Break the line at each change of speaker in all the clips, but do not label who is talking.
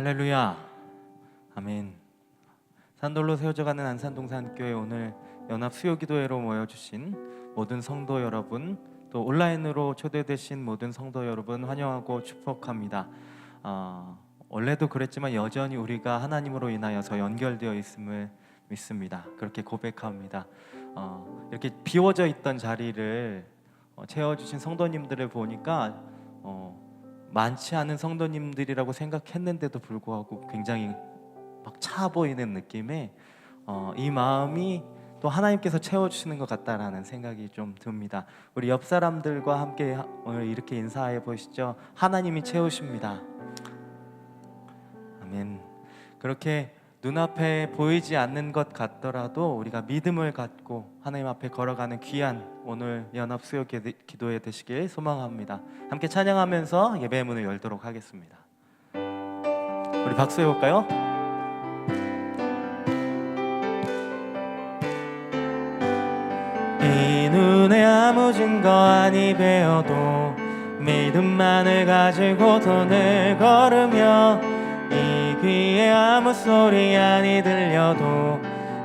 할렐루야, 아멘. 산돌로 세워져가는 안산동산교회 오늘 연합 수요기도회로 모여주신 모든 성도 여러분, 또 온라인으로 초대되신 모든 성도 여러분 환영하고 축복합니다. 원래도 그랬지만 여전히 우리가 하나님으로 인하여서 연결되어 있음을 믿습니다. 그렇게 고백합니다. 이렇게 비워져 있던 자리를 채워주신 성도님들을 보니까 많지 않은 성도님들이라고 생각했는데도 불구하고 굉장히 막 차 보이는 느낌에 이 마음이 또 하나님께서 채워주시는 것 같다라는 생각이 좀 듭니다. 우리 옆 사람들과 함께 오늘 이렇게 인사해 보시죠. 하나님이 채우십니다. 아멘. 그렇게 눈앞에 보이지 않는 것 같더라도 우리가 믿음을 갖고 하나님 앞에 걸어가는 귀한 오늘 연합 수요 기도회 되시길 소망합니다. 함께 찬양하면서 예배의 문을 열도록 하겠습니다. 우리 박수 해볼까요? 이 눈에 아무 증거 아니 배어도 믿음만을 가지고 돈을 걸으며 이 귀에 아무 소리 아니 들려도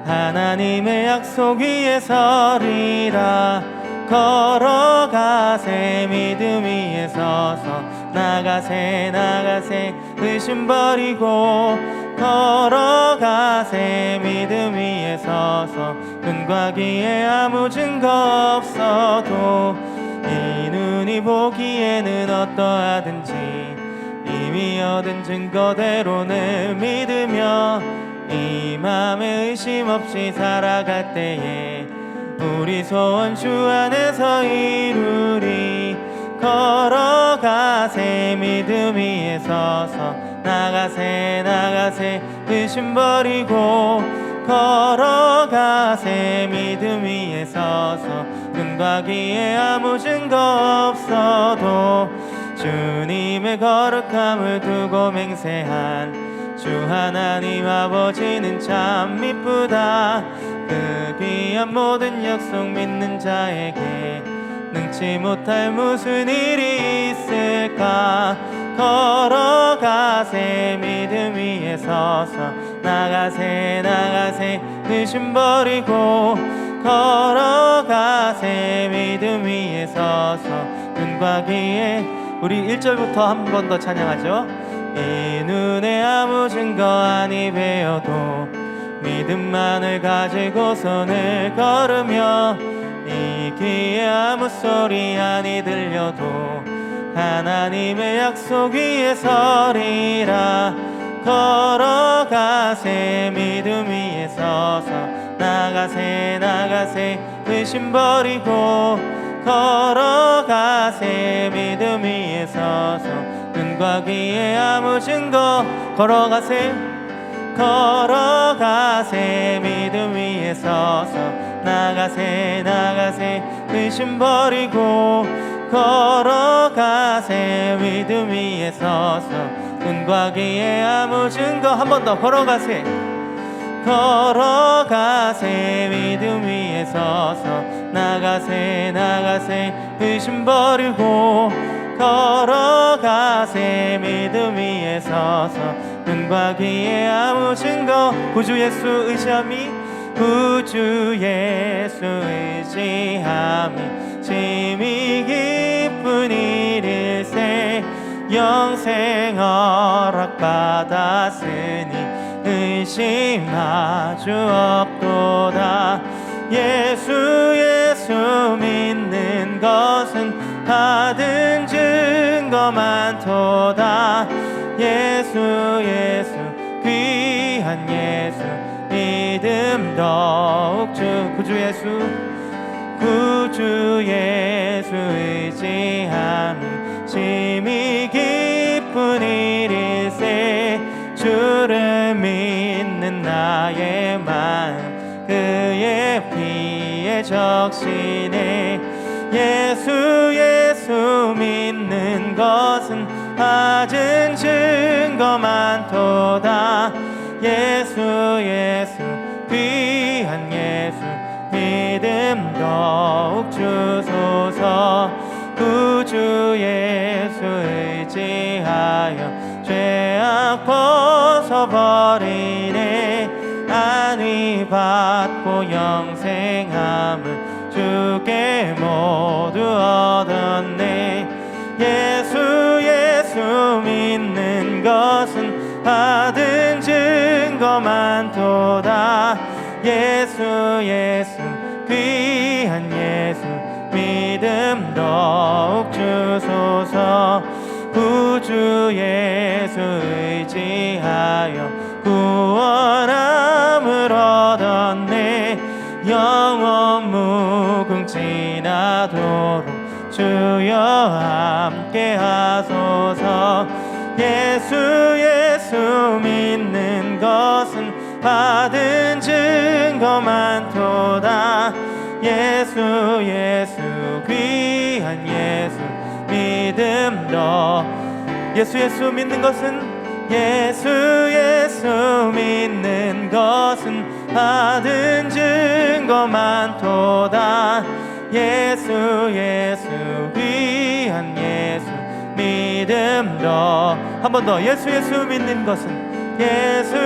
하나님의 약속 위에 서리라. 걸어가세 믿음 위에 서서 나가세 나가세 의심 버리고 걸어가세 믿음 위에 서서 눈과 귀에 아무 증거 없어도 이 눈이 보기에는 어떠하든지 이미 얻은 증거대로는 믿으며 이 맘에 의심 없이 살아갈 때에 우리 소원 주 안에서 이루리. 걸어가세 믿음 위에 서서 나가세 나가세 의심 버리고 걸어가세 믿음 위에 서서 눈과 귀에 아무 증거 없어도 주님의 거룩함을 두고 맹세한 주 하나님 아버지는 참 미쁘다. 그 귀한 모든 약속 믿는 자에게 능치 못할 무슨 일이 있을까. 걸어가세 믿음 위에 서서 나가세 나가세 의심 버리고 걸어가세 믿음 위에 서서 눈과 귀에 우리 1절부터 한 번 더 찬양하죠. 이 눈에 아무 증거 아니 배어도 믿음만을 가지고 손을 걸으며 이 귀에 아무 소리 아니 들려도 하나님의 약속 위에 서리라. 걸어가세 믿음 위에 서서 나가세 나가세 의심 버리고 걸어가세 믿음 위에 서서 눈과 귀에 아무 증거 걸어가세 걸어가세 믿음 위에 서서 나가세 나가세 의심 버리고 걸어가세 믿음 위에 서서 눈과 귀에 아무 증거 한 번 더 걸어가세 걸어가세 믿음 위에 서서 나가세 나가세 의심 버리고 걸어가세 믿음 위에 서서 눈과 귀에 아무 증거 구주 예수 의지함이 구주 예수 의지함이 심히 기쁜 일일세. 영생 허락받았으니 의심하주 없도다. 예수 믿는 것은 받은 증거 많도다. 예수 귀한 예수 믿음 더욱 구주 예수 의지함이 심히 기쁜 일일세. 주를 믿는 나의 마음 그의 피에 적시네. 예수 믿는 것은 받은 증거 많도다. 예수 귀한 예수 믿음 더욱 주소서. 구주 예수 의지하여 죄악 버리네. 안위 받고 영생함을 주께 모두 얻었네. 예수 믿는 것은 받은 증거만도다. 예수 귀한 예수 믿음 더욱 주소서. 구주 예수 의지하여 구원함을 얻었네. 영원 무궁지나도록 주여 함께 하소서. 예수 믿는 것은 받은 증거만도다. 예수 귀한 예수 믿음 더. 예수 믿는 것은 예수 믿는 것은 받은 증거만도다. 예수 귀한 예수 믿음 더. 한 번 더. 예수 믿는 것은 예수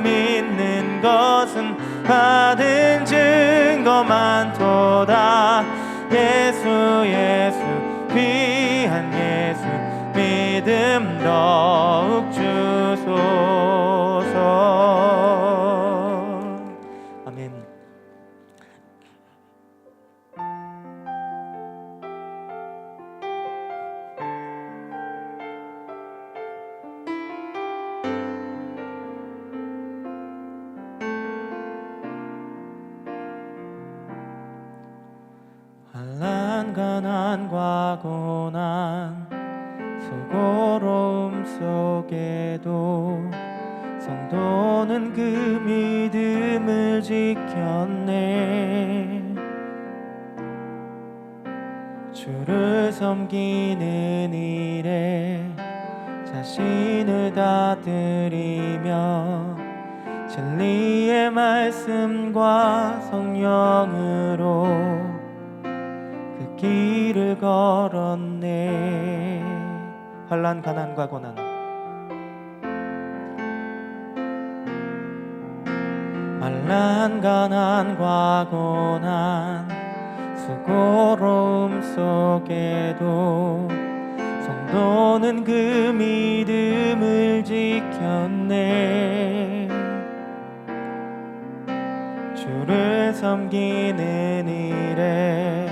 믿는 것은 받은 증거만도다. 예수 귀한 예수 믿음 더욱 주소서. 아멘. 환난 가난과 고난 수고로움 속에도 성도는 그 믿음을 지켰네. 주를 섬기는 일에 자신을 다 드리며 진리의 말씀과 성령으로 그 길을 걸었네. 환난 가난과 고난 환난 가난과 고난 수고로움 속에도 성도는 그 믿음을 지켰네. 주를 섬기는 일에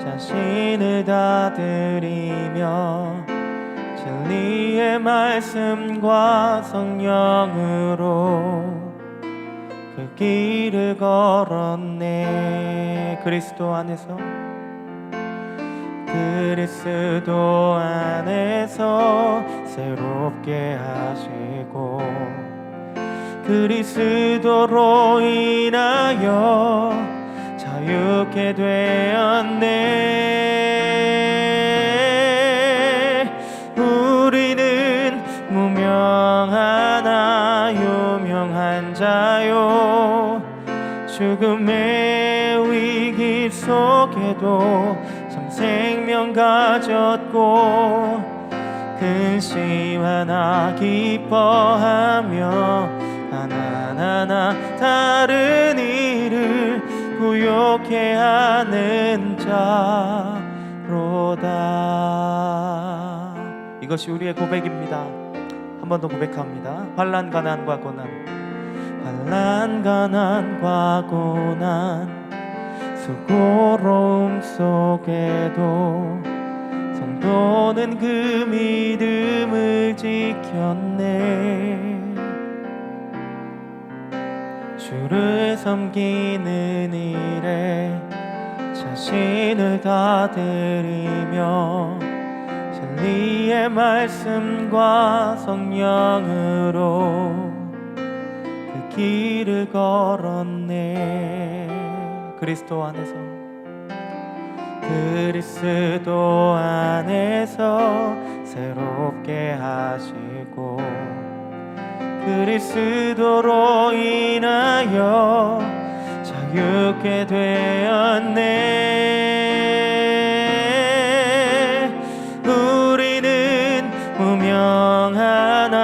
자신을 다 드리며 진리의 말씀과 성령으로 그 길을 걸었네. 그리스도 안에서 새롭게 하시고 그리스도로 인하여 자유케 되었네. 우리는 무명하나 유명한 자요. 죽음의 위기 속에도 참 생명 가졌고 근심하나 기뻐하며 하나하나 다른 이를 부욕해 하는 자로다. 이것이 우리의 고백입니다. 한 번 더 고백합니다. 환난 가난과 고난 환난 가난과 고난 수고로움 속에도 성도는 그 믿음을 지켰네. 주를 섬기는 일에 자신을 다 드리며 진리의 말씀과 성령으로 그 길을 걸었네. 그리스도 안에서 새롭게 하시고 그리스도로 인하여 자유케 되었네. 우리는 무명하나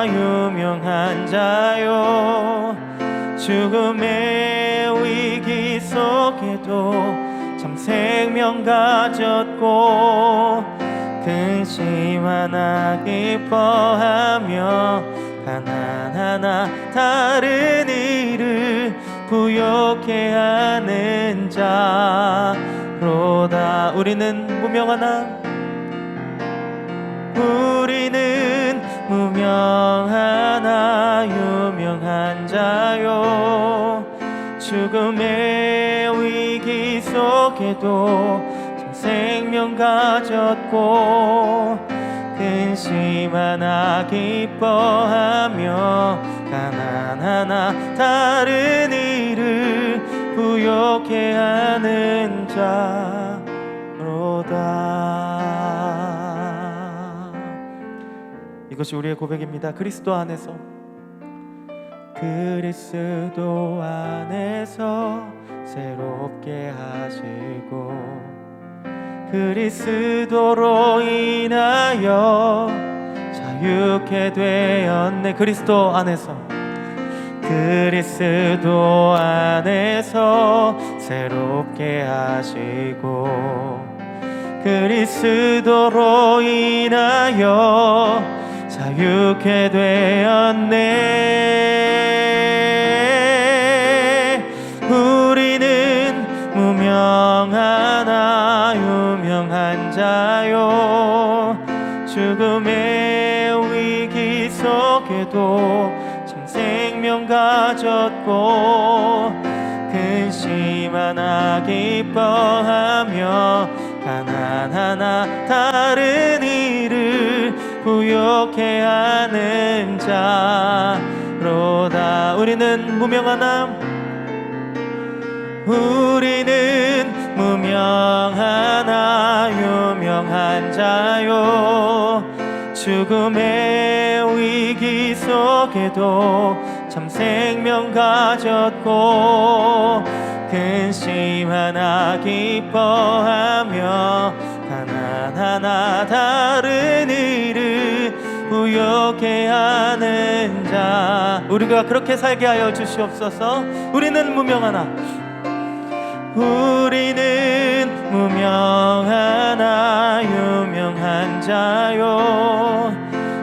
유명한 죽음의 위기 속에도 참 생명 가졌고 근심 하나 기뻐하며 가난 하나 다른 이를 부욕해 하는 자로다. 우리는 무명하나 우리는 무명하나 유명한 자요. 죽음의 위기 속에도 참 생명 가졌고 근심 하나 기뻐하며 가난 하나 다른 이를 부욕해 하는 자로다. 이것이 우리의 고백입니다. 그리스도 안에서 새롭게 하시고 그리스도로 인하여 자유케 되었네. 그리스도 안에서 새롭게 하시고 그리스도로 인하여 자유케 되었네. 우리는 무명하나 유명한 자요. 죽음의 위기 속에도 참 생명 가졌고 근심 하나 기뻐하며 가난 하나 다른 이를 부욕해 하는 자로다. 우리는 무명하나 유명한 자요. 죽음의 위기 속에도 참 생명 가졌고 근심 하나 기뻐하며 가난 하나 다른 이를 부욕해 하는 자. 우리가 그렇게 살게 하여 주시옵소서. 우리는 무명하나 유명한 자요.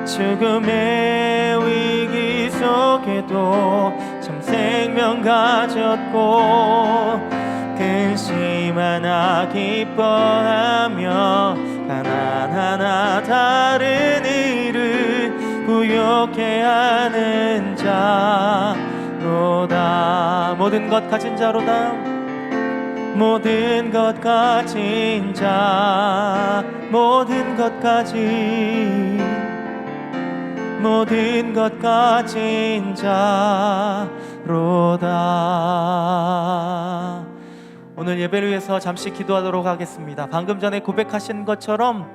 죽음의 위기 속에도 참 생명 가졌고 근심 하나 기뻐하며 가난 하나 다른 이를 부욕해 하는 자로다. 모든 것 가진 자로다. 모든 것 가진 자. 모든 것 가진 자로다. 오늘 예배를 위해서 잠시 기도하도록 하겠습니다. 방금 전에 고백하신 것처럼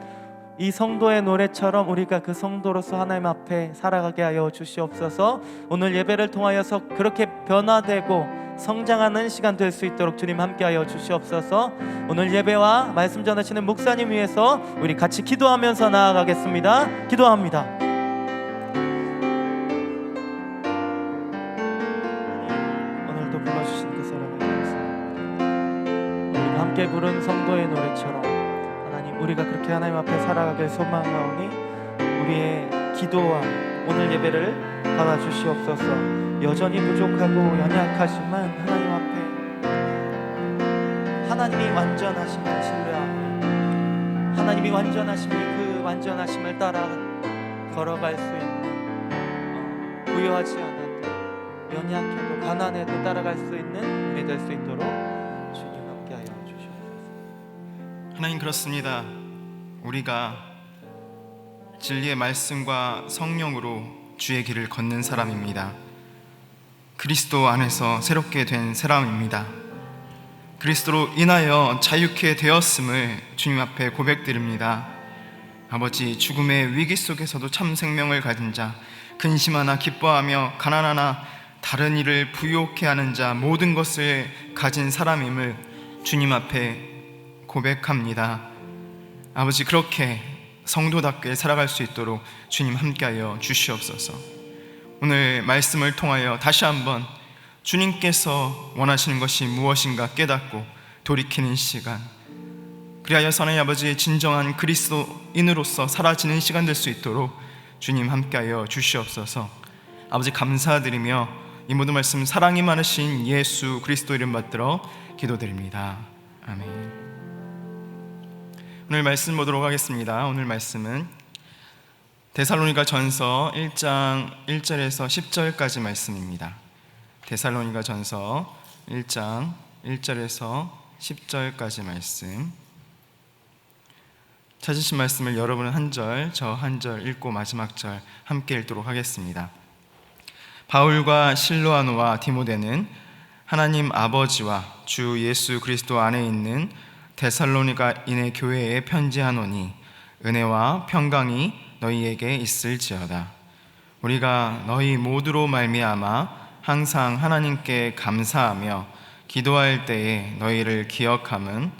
이 성도의 노래처럼 우리가 그 성도로서 하나님 앞에 살아가게 하여 주시옵소서. 오늘 예배를 통하여서 그렇게 변화되고 성장하는 시간 될 수 있도록 주님 함께하여 주시옵소서. 오늘 예배와 말씀 전하시는 목사님 위해서 우리 같이 기도하면서 나아가겠습니다. 기도합니다. 오늘도 불러주신 그 사랑을 감사합니다. 우리가 함께 부른 성도의 노래처럼 하나님, 우리가 그렇게 하나님 앞에 살아가길 소망하오니 우리의 기도와 오늘 예배를 받아주시옵소서. 여전히 부족하고 연약하지만 하나님 앞에 하나님이 완전하심을 신뢰하고 하나님이 완전하심을 그 완전하심을 따라 걸어갈 수 있는 부유하지 않아도 연약해도 가난해도 따라갈 수 있는 우리 될 수 있도록 주님 함께하여 주시옵소서.
하나님, 그렇습니다. 우리가 진리의 말씀과 성령으로 주의 길을 걷는 사람입니다. 그리스도 안에서 새롭게 된 사람입니다. 그리스도로 인하여 자유케 되었음을 주님 앞에 고백드립니다. 아버지, 죽음의 위기 속에서도 참 생명을 가진 자, 근심하나 기뻐하며 가난하나 다른 일을 부욕해 하는 자, 모든 것을 가진 사람임을 주님 앞에 고백합니다. 아버지, 그렇게 성도답게 살아갈 수 있도록 주님 함께하여 주시옵소서. 오늘 말씀을 통하여 다시 한번 주님께서 원하시는 것이 무엇인가 깨닫고 돌이키는 시간, 그리하여 하나님 아버지의 진정한 그리스도인으로서 사라지는 시간 될 수 있도록 주님 함께하여 주시옵소서. 아버지 감사드리며 이 모든 말씀 사랑이 많으신 예수 그리스도 이름 받들어 기도드립니다. 아멘. 오늘 말씀 보도록 하겠습니다. 오늘 말씀은 데살로니가 전서 1장 1절에서 10절까지 말씀입니다. 데살로니가 전서 1장 1절에서 10절까지 말씀, 찾으신 말씀을 여러분은 한 절, 저 한 절 읽고 마지막 절 함께 읽도록 하겠습니다. 바울과 실로아노와 디모데는 하나님 아버지와 주 예수 그리스도 안에 있는 데살로니가인의 교회에 편지하노니 은혜와 평강이 너희에게 있을지어다. 우리가 너희 모두로 말미암아 항상 하나님께 감사하며 기도할 때에 너희를 기억함은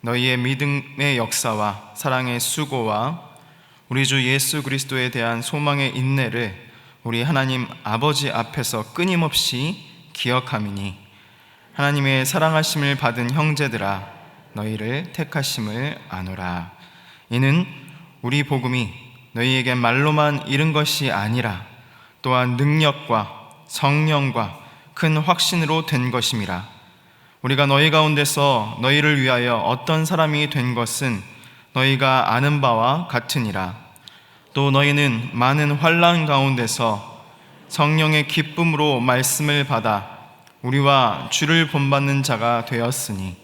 너희의 믿음의 역사와 사랑의 수고와 우리 주 예수 그리스도에 대한 소망의 인내를 우리 하나님 아버지 앞에서 끊임없이 기억함이니 하나님의 사랑하심을 받은 형제들아 너희를 택하심을 아노라. 이는 우리 복음이 너희에게 말로만 이른 것이 아니라 또한 능력과 성령과 큰 확신으로 된 것임이라. 우리가 너희 가운데서 너희를 위하여 어떤 사람이 된 것은 너희가 아는 바와 같으니라. 또 너희는 많은 환난 가운데서 성령의 기쁨으로 말씀을 받아 우리와 주를 본받는 자가 되었으니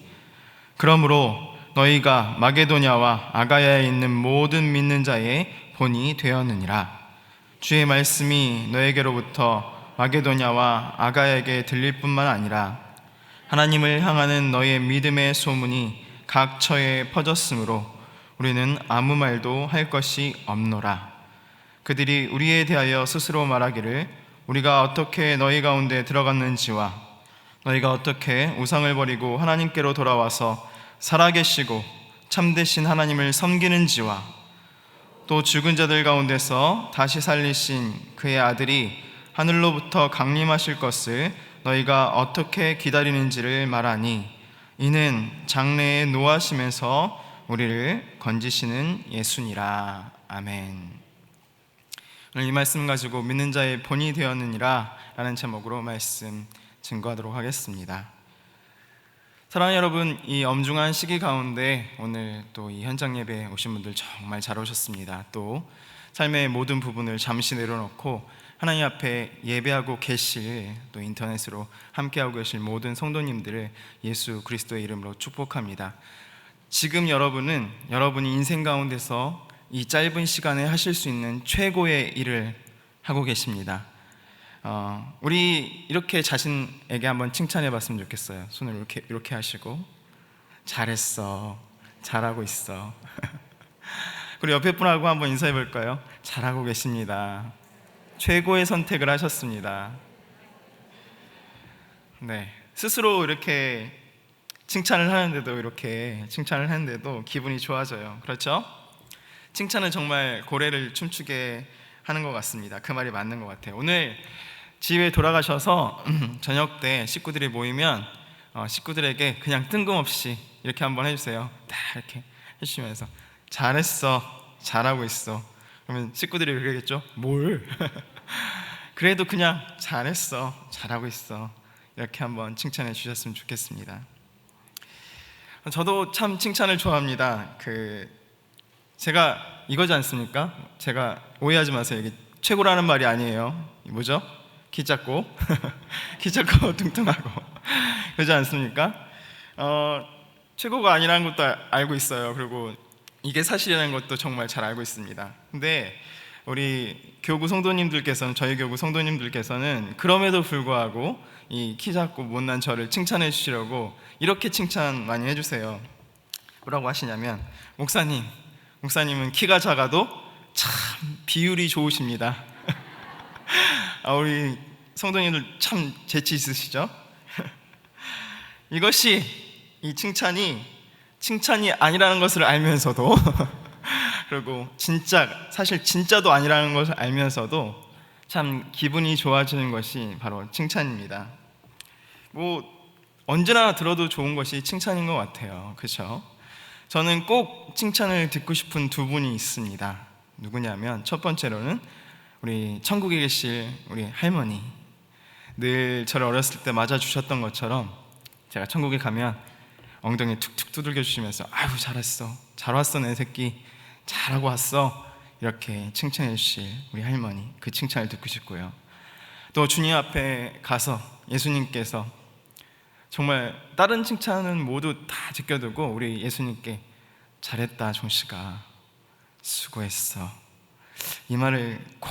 그러므로 너희가 마게도냐와 아가야에 있는 모든 믿는 자의 본이 되었느니라. 주의 말씀이 너에게로부터 마게도냐와 아가야에게 들릴 뿐만 아니라 하나님을 향하는 너의 믿음의 소문이 각 처에 퍼졌으므로 우리는 아무 말도 할 것이 없노라. 그들이 우리에 대하여 스스로 말하기를 우리가 어떻게 너희 가운데 들어갔는지와 너희가 어떻게 우상을 버리고 하나님께로 돌아와서 살아계시고 참되신 하나님을 섬기는지와 또 죽은 자들 가운데서 다시 살리신 그의 아들이 하늘로부터 강림하실 것을 너희가 어떻게 기다리는지를 말하니 이는 장래에 노하심에서 우리를 건지시는 예수니라. 아멘. 오늘 이 말씀 가지고 믿는 자의 본이 되었느니라 라는 제목으로 말씀 증거하도록 하겠습니다. 사랑하는 여러분, 이 엄중한 시기 가운데 오늘 또 이 현장 예배에 오신 분들 정말 잘 오셨습니다. 또 삶의 모든 부분을 잠시 내려놓고 하나님 앞에 예배하고 계실, 또 인터넷으로 함께하고 계실 모든 성도님들을 예수 그리스도의 이름으로 축복합니다. 지금 여러분은 여러분이 인생 가운데서 이 짧은 시간에 하실 수 있는 최고의 일을 하고 계십니다. 우리 이렇게 자신에게 한번 칭찬해 봤으면 좋겠어요. 손을 이렇게 하시고 잘했어, 잘하고 있어. 그리고 옆에 분하고 한번 인사해 볼까요? 잘하고 계십니다. 최고의 선택을 하셨습니다. 네, 스스로 이렇게 칭찬을 하는데도 기분이 좋아져요. 그렇죠? 칭찬은 정말 고래를 춤추게 하는 것 같습니다. 그 말이 맞는 것 같아요. 오늘 집에 돌아가셔서 저녁 때 식구들이 모이면 식구들에게 그냥 뜬금없이 이렇게 한번 해주세요. 다 이렇게 해주시면서 잘했어, 잘하고 있어. 그러면 식구들이 그러겠죠? 뭘? 그래도 그냥 잘했어, 잘하고 있어, 이렇게 한번 칭찬해 주셨으면 좋겠습니다. 저도 참 칭찬을 좋아합니다. 제가 이거지 않습니까? 제가 오해하지 마세요. 이게 최고라는 말이 아니에요. 뭐죠? 키 작고 키 작고 뚱뚱하고 그러지 않습니까? 최고가 아니라는 것도 알고 있어요. 그리고 이게 사실이라는 것도 정말 잘 알고 있습니다. 근데 우리 교구 성도님들께서는, 저희 교구 성도님들께서는 그럼에도 불구하고 이 키 작고 못난 저를 칭찬해 주시려고 이렇게 칭찬 많이 해주세요. 뭐라고 하시냐면, 목사님은 키가 작아도 참 비율이 좋으십니다. 우리 성도님들 참 재치 있으시죠? 이것이, 이 칭찬이 아니라는 것을 알면서도 그리고 사실 진짜도 아니라는 것을 알면서도 참 기분이 좋아지는 것이 바로 칭찬입니다. 뭐 언제나 들어도 좋은 것이 칭찬인 것 같아요. 그렇죠? 저는 꼭 칭찬을 듣고 싶은 두 분이 있습니다. 누구냐면 첫 번째로는 우리 천국에 계실 우리 할머니. 늘 저를 어렸을 때 맞아주셨던 것처럼 제가 천국에 가면 엉덩이 툭툭 두들겨 주시면서 아유 잘했어, 잘 왔어 내 새끼, 잘하고 왔어, 이렇게 칭찬해 주실 우리 할머니, 그 칭찬을 듣고 싶고요. 또 주님 앞에 가서 예수님께서 정말 다른 칭찬은 모두 다 제껴두고 우리 예수님께 잘했다 종씨가, 수고했어, 이 말을 꼭,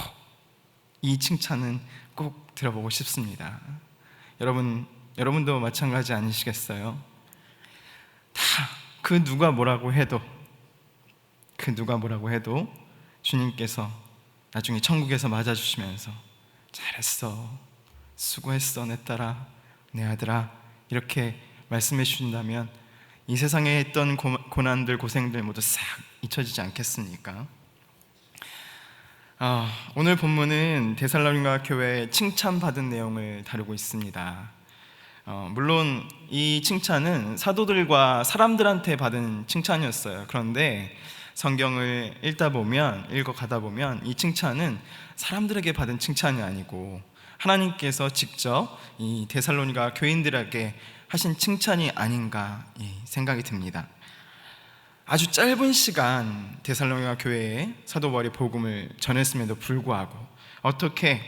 이 칭찬은 꼭 들어보고 싶습니다. 여러분도 마찬가지 아니시겠어요? 다 그 누가 뭐라고 해도 주님께서 나중에 천국에서 맞아주시면서 잘했어, 수고했어 내 딸아, 내 아들아, 이렇게 말씀해 주신다면 이 세상에 있던 고난들, 고생들 모두 싹 잊혀지지 않겠습니까? 오늘 본문은 데살로니가 교회의 칭찬받은 내용을 다루고 있습니다. 물론 이 칭찬은 사도들과 사람들한테 받은 칭찬이었어요. 그런데 성경을 읽어가다 보면 이 칭찬은 사람들에게 받은 칭찬이 아니고 하나님께서 직접 이 데살로니가 교인들에게 하신 칭찬이 아닌가 생각이 듭니다. 아주 짧은 시간 데살로니가 교회에 사도 바울이 복음을 전했음에도 불구하고 어떻게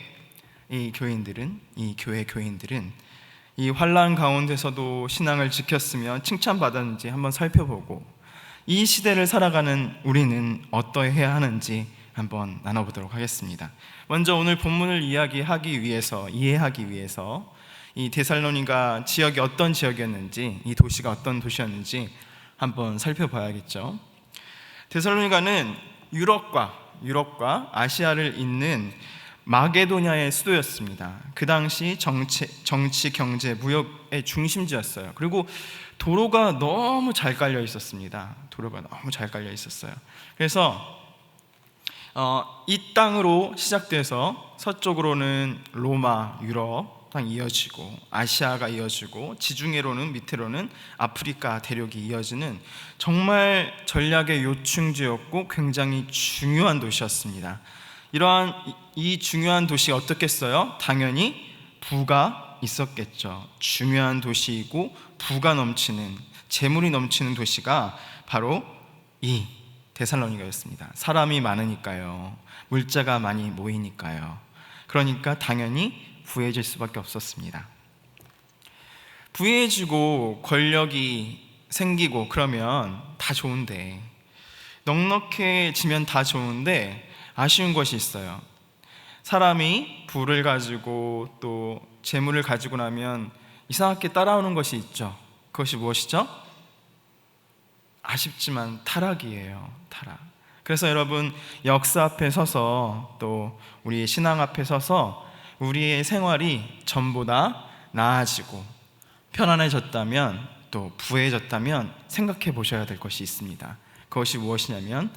이 교회 교인들은 이 환난 가운데서도 신앙을 지켰으며 칭찬받았는지 한번 살펴보고 이 시대를 살아가는 우리는 어떠해야 하는지 한번 나눠보도록 하겠습니다. 먼저 오늘 본문을 이해하기 위해서 이 데살로니가 지역이 어떤 지역이었는지, 이 도시가 어떤 도시였는지 한번 살펴봐야겠죠. 데살로니가는 유럽과 아시아를 잇는 마게도냐의 수도였습니다. 그 당시 정치, 경제, 무역의 중심지였어요. 그리고 도로가 너무 잘 깔려 있었습니다. 그래서 이 땅으로 시작돼서 서쪽으로는 로마, 유럽 이어지고 아시아가 이어지고 지중해로는 밑으로는 아프리카 대륙이 이어지는 정말 전략의 요충지였고 굉장히 중요한 도시였습니다. 이러한 이 중요한 도시 어떻겠어요? 당연히 부가 있었겠죠. 중요한 도시이고 부가 넘치는, 재물이 넘치는 도시가 바로 이 데살로니가였습니다. 사람이 많으니까요. 물자가 많이 모이니까요. 그러니까 당연히 부해질 수밖에 없었습니다. 부해지고 권력이 생기고 그러면 다 좋은데, 넉넉해지면 다 좋은데 아쉬운 것이 있어요. 사람이 부를 가지고 또 재물을 가지고 나면 이상하게 따라오는 것이 있죠. 그것이 무엇이죠? 아쉽지만 타락이에요. 타락. 그래서 여러분, 역사 앞에 서서 또 우리의 신앙 앞에 서서 우리의 생활이 전보다 나아지고 편안해졌다면, 또 부해졌다면 생각해 보셔야 될 것이 있습니다. 그것이 무엇이냐면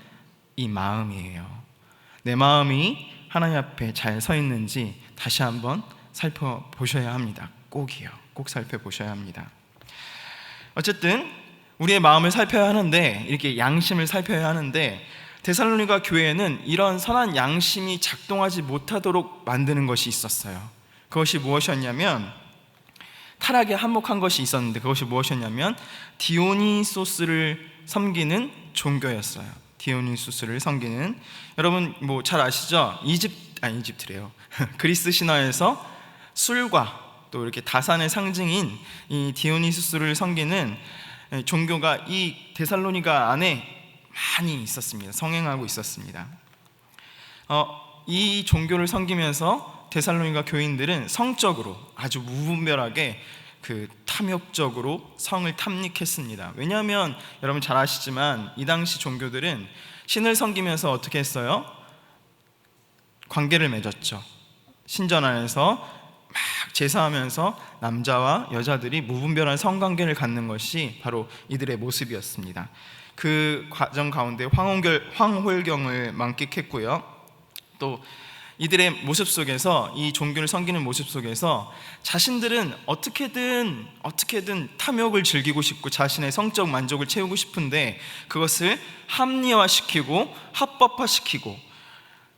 이 마음이에요. 내 마음이 하나님 앞에 잘 서 있는지 다시 한번 살펴보셔야 합니다. 꼭 살펴보셔야 합니다. 어쨌든 우리의 마음을 살펴야 하는데, 이렇게 양심을 살펴야 하는데, 데살로니가 교회에는 이런 선한 양심이 작동하지 못하도록 만드는 것이 있었어요. 그것이 무엇이었냐면, 타락에 한몫한 것이 있었는데, 그것이 무엇이었냐면 디오니소스를 섬기는 종교였어요. 디오니소스를 섬기는, 여러분 뭐 잘 아시죠? 그리스 신화에서 술과 또 이렇게 다산의 상징인 이 디오니소스를 섬기는 종교가 이 데살로니가 안에 많이 있었습니다. 성행하고 있었습니다. 이 종교를 섬기면서 데살로니가 교인들은 성적으로 아주 무분별하게 탐욕적으로 성을 탐닉했습니다. 왜냐하면 여러분 잘 아시지만 이 당시 종교들은 신을 섬기면서 어떻게 했어요? 관계를 맺었죠. 신전 안에서 막 제사하면서 남자와 여자들이 무분별한 성관계를 갖는 것이 바로 이들의 모습이었습니다. 그 과정 가운데 황홀경을 만끽했고요. 또 이들의 모습 속에서, 이 종교를 섬기는 모습 속에서 자신들은 어떻게든 탐욕을 즐기고 싶고 자신의 성적 만족을 채우고 싶은데 그것을 합리화시키고 합법화시키고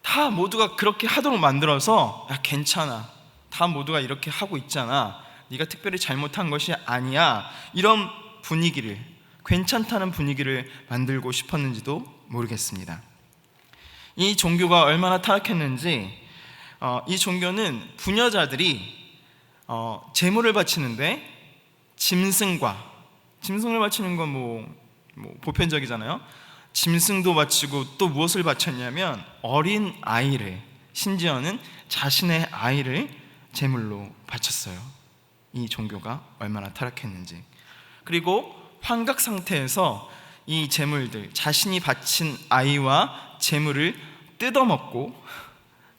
다 모두가 그렇게 하도록 만들어서, 야 괜찮아, 다 모두가 이렇게 하고 있잖아, 네가 특별히 잘못한 것이 아니야, 이런 분위기를, 괜찮다는 분위기를 만들고 싶었는지도 모르겠습니다. 이 종교가 얼마나 타락했는지, 이 종교는 부녀자들이 제물을 바치는데 짐승을 바치는 건 뭐 보편적이잖아요. 짐승도 바치고 또 무엇을 바쳤냐면 어린 아이를, 심지어는 자신의 아이를 제물로 바쳤어요. 이 종교가 얼마나 타락했는지. 그리고 환각 상태에서 이 제물들, 자신이 바친 아이와 제물을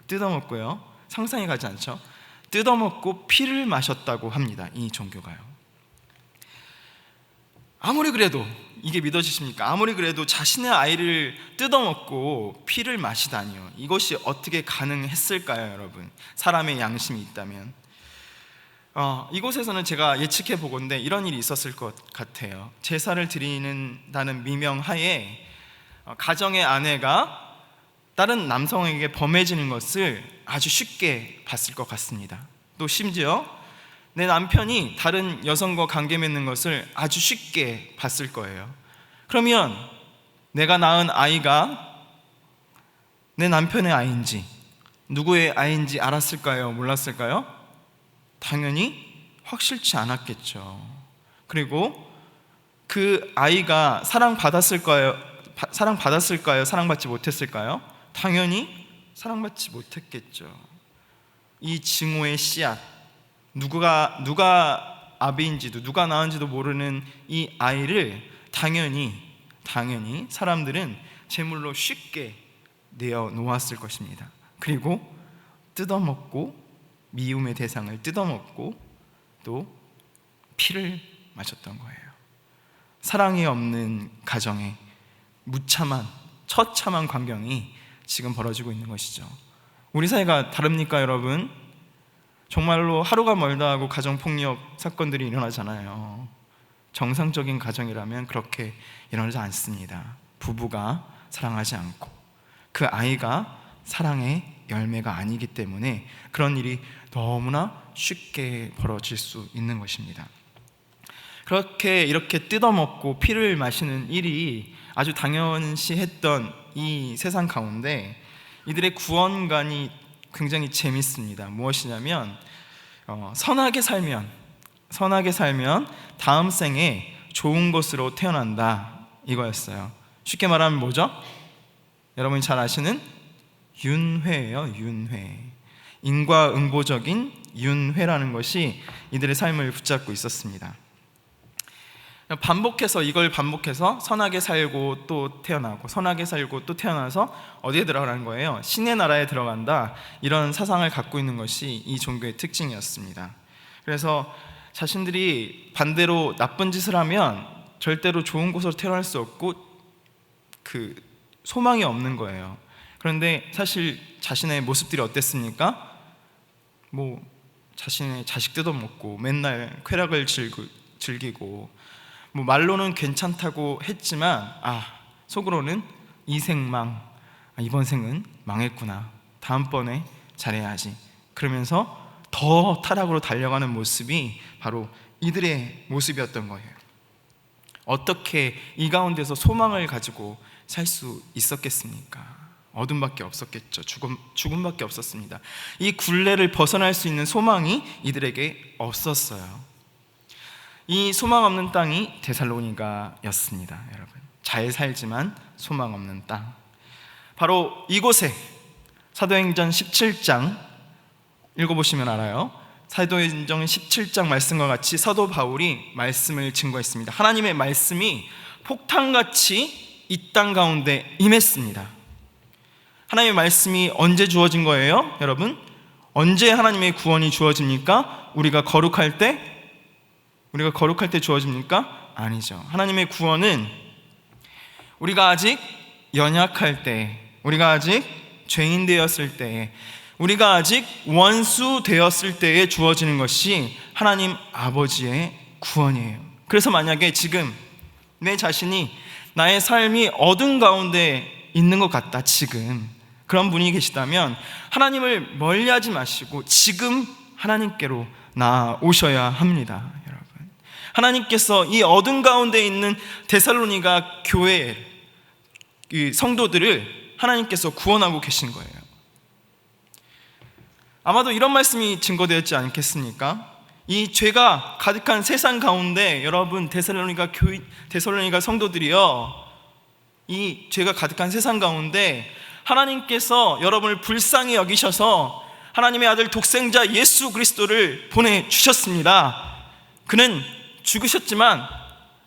뜯어먹고요. 상상이 가지 않죠? 뜯어먹고 피를 마셨다고 합니다. 이 종교가요. 아무리 그래도, 이게 믿어지십니까? 아무리 그래도 자신의 아이를 뜯어먹고 피를 마시다니요, 이것이 어떻게 가능했을까요, 여러분? 사람의 양심이 있다면. 이곳에서는 제가 예측해 보건대 이런 일이 있었을 것 같아요. 제사를 드리는다는 미명하에 가정의 아내가 다른 남성에게 범해지는 것을 아주 쉽게 봤을 것 같습니다. 또 심지어 내 남편이 다른 여성과 관계 맺는 것을 아주 쉽게 봤을 거예요. 그러면 내가 낳은 아이가 내 남편의 아이인지 누구의 아이인지 알았을까요? 몰랐을까요? 당연히 확실치 않았겠죠. 그리고 그 아이가 사랑받았을까요? 사랑받지 못했을까요? 당연히 사랑받지 못했겠죠. 이 증오의 씨앗, 누가 아비인지도 누가 낳은지도 모르는 이 아이를 당연히 사람들은 제물로 쉽게 내어 놓았을 것입니다. 그리고 뜯어먹고, 미움의 대상을 뜯어먹고 또 피를 마셨던 거예요. 사랑이 없는 가정에 처참한 광경이 지금 벌어지고 있는 것이죠. 우리 사회가 다릅니까, 여러분? 정말로 하루가 멀다 하고 가정폭력 사건들이 일어나잖아요. 정상적인 가정이라면 그렇게 일어나지 않습니다. 부부가 사랑하지 않고 그 아이가 사랑의 열매가 아니기 때문에 그런 일이 너무나 쉽게 벌어질 수 있는 것입니다. 이렇게 뜯어먹고 피를 마시는 일이 아주 당연시했던 이 세상 가운데 이들의 구원관이 굉장히 재밌습니다. 무엇이냐면 선하게 살면 다음 생에 좋은 것으로 태어난다, 이거였어요. 쉽게 말하면 뭐죠? 여러분이 잘 아시는 윤회예요. 윤회. 인과응보적인 윤회라는 것이 이들의 삶을 붙잡고 있었습니다. 이걸 반복해서 선하게 살고 또 태어나고, 선하게 살고 또 태어나서 어디에 들어가는 거예요? 신의 나라에 들어간다, 이런 사상을 갖고 있는 것이 이 종교의 특징이었습니다. 그래서 자신들이 반대로 나쁜 짓을 하면 절대로 좋은 곳으로 태어날 수 없고 그 소망이 없는 거예요. 그런데 사실 자신의 모습들이 어땠습니까? 자신의 자식 뜯어먹고 맨날 쾌락을 즐기고 말로는 괜찮다고 했지만 속으로는 이번 생은 망했구나, 다음번에 잘해야지, 그러면서 더 타락으로 달려가는 모습이 바로 이들의 모습이었던 거예요. 어떻게 이 가운데서 소망을 가지고 살 수 있었겠습니까? 어둠밖에 없었겠죠. 죽음밖에 없었습니다. 이 굴레를 벗어날 수 있는 소망이 이들에게 없었어요. 이 소망 없는 땅이 데살로니가였습니다. 여러분, 잘 살지만 소망 없는 땅, 바로 이곳에 사도행전 17장 읽어보시면 알아요. 사도행전 17장 말씀과 같이 사도 바울이 말씀을 증거했습니다. 하나님의 말씀이 폭탄같이 이 땅 가운데 임했습니다. 하나님의 말씀이 언제 주어진 거예요, 여러분? 언제 하나님의 구원이 주어집니까? 우리가 거룩할 때 주어집니까? 아니죠. 하나님의 구원은 우리가 아직 연약할 때, 우리가 아직 죄인 되었을 때, 우리가 아직 원수 되었을 때에 주어지는 것이 하나님 아버지의 구원이에요. 그래서 만약에 지금 내 자신이, 나의 삶이 어둠 가운데 있는 것 같다, 지금 그런 분이 계시다면 하나님을 멀리하지 마시고 지금 하나님께로 나아오셔야 합니다. 여러분, 하나님께서 이 어둠 가운데 있는 데살로니가 교회 이 성도들을 하나님께서 구원하고 계신 거예요. 아마도 이런 말씀이 증거되었지 않겠습니까? 이 죄가 가득한 세상 가운데, 여러분, 데살로니가 성도들이요, 이 죄가 가득한 세상 가운데 하나님께서 여러분을 불쌍히 여기셔서 하나님의 아들 독생자 예수 그리스도를 보내주셨습니다. 그는 죽으셨지만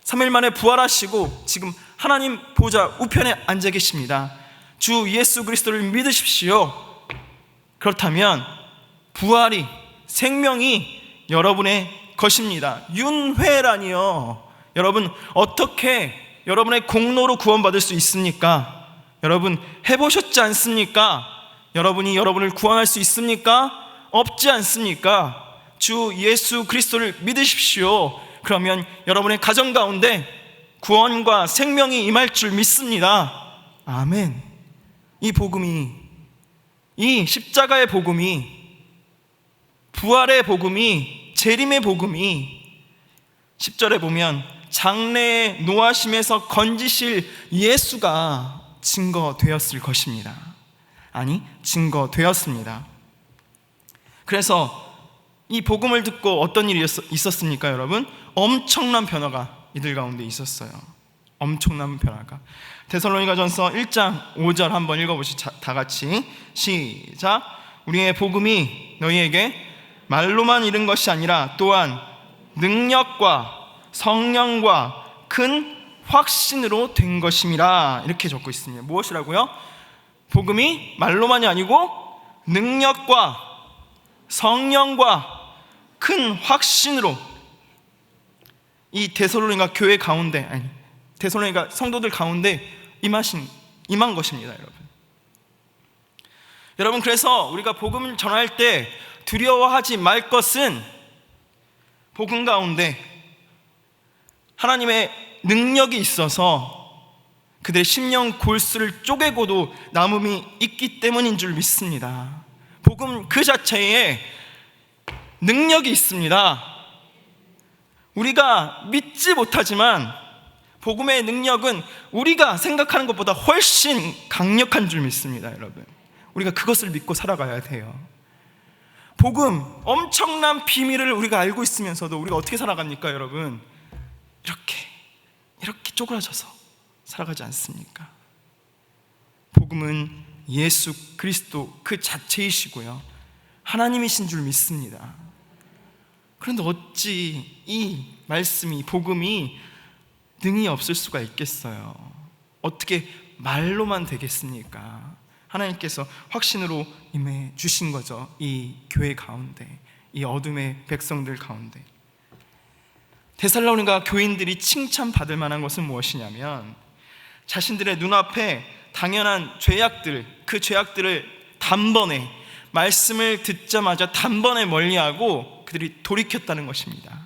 3일 만에 부활하시고 지금 하나님 보좌 우편에 앉아 계십니다. 주 예수 그리스도를 믿으십시오. 그렇다면 부활이, 생명이 여러분의 것입니다. 윤회라니요, 여러분, 어떻게 여러분의 공로로 구원받을 수 있습니까? 여러분, 해보셨지 않습니까? 여러분이 여러분을 구원할 수 있습니까? 없지 않습니까? 주 예수 그리스도를 믿으십시오. 그러면 여러분의 가정 가운데 구원과 생명이 임할 줄 믿습니다. 아멘. 이 복음이, 이 십자가의 복음이, 부활의 복음이, 재림의 복음이 10절에 보면 장래의 노하심에서 건지실 예수가 증거되었을 것입니다. 아니, 증거되었습니다. 그래서 이 복음을 듣고 어떤 일이 있었습니까, 여러분? 엄청난 변화가 이들 가운데 있었어요. 엄청난 변화가. 데살로니가전서 1장 5절 한번 읽어보시죠. 다 같이 시작. 우리의 복음이 너희에게 말로만 이른 것이 아니라 또한 능력과 성령과 큰 확신으로 된 것임이라, 이렇게 적고 있습니다. 무엇이라고요? 복음이 말로만이 아니고 능력과 성령과 큰 확신으로 이 데살로니가 교회 가운데, 아니 데살로니가 성도들 가운데 임한 것입니다. 여러분, 그래서 우리가 복음을 전할 때 두려워하지 말 것은 복음 가운데 하나님의 능력이 있어서 그들의 심령 골수를 쪼개고도 남음이 있기 때문인 줄 믿습니다. 복음 그 자체에 능력이 있습니다. 우리가 믿지 못하지만 복음의 능력은 우리가 생각하는 것보다 훨씬 강력한 줄 믿습니다. 여러분, 우리가 그것을 믿고 살아가야 돼요. 복음, 엄청난 비밀을 우리가 알고 있으면서도 우리가 어떻게 살아갑니까, 여러분? 이렇게 쪼그라져서 살아가지 않습니까? 복음은 예수 그리스도 그 자체이시고요, 하나님이신 줄 믿습니다. 그런데 어찌 이 말씀이, 복음이 능히 없을 수가 있겠어요? 어떻게 말로만 되겠습니까? 하나님께서 확신으로 임해 주신 거죠. 이 교회 가운데, 이 어둠의 백성들 가운데. 데살로니가 교인들이 칭찬받을 만한 것은 무엇이냐면, 자신들의 눈앞에 당연한 죄악들, 그 죄악들을 단번에, 말씀을 듣자마자 단번에 멀리하고 그들이 돌이켰다는 것입니다.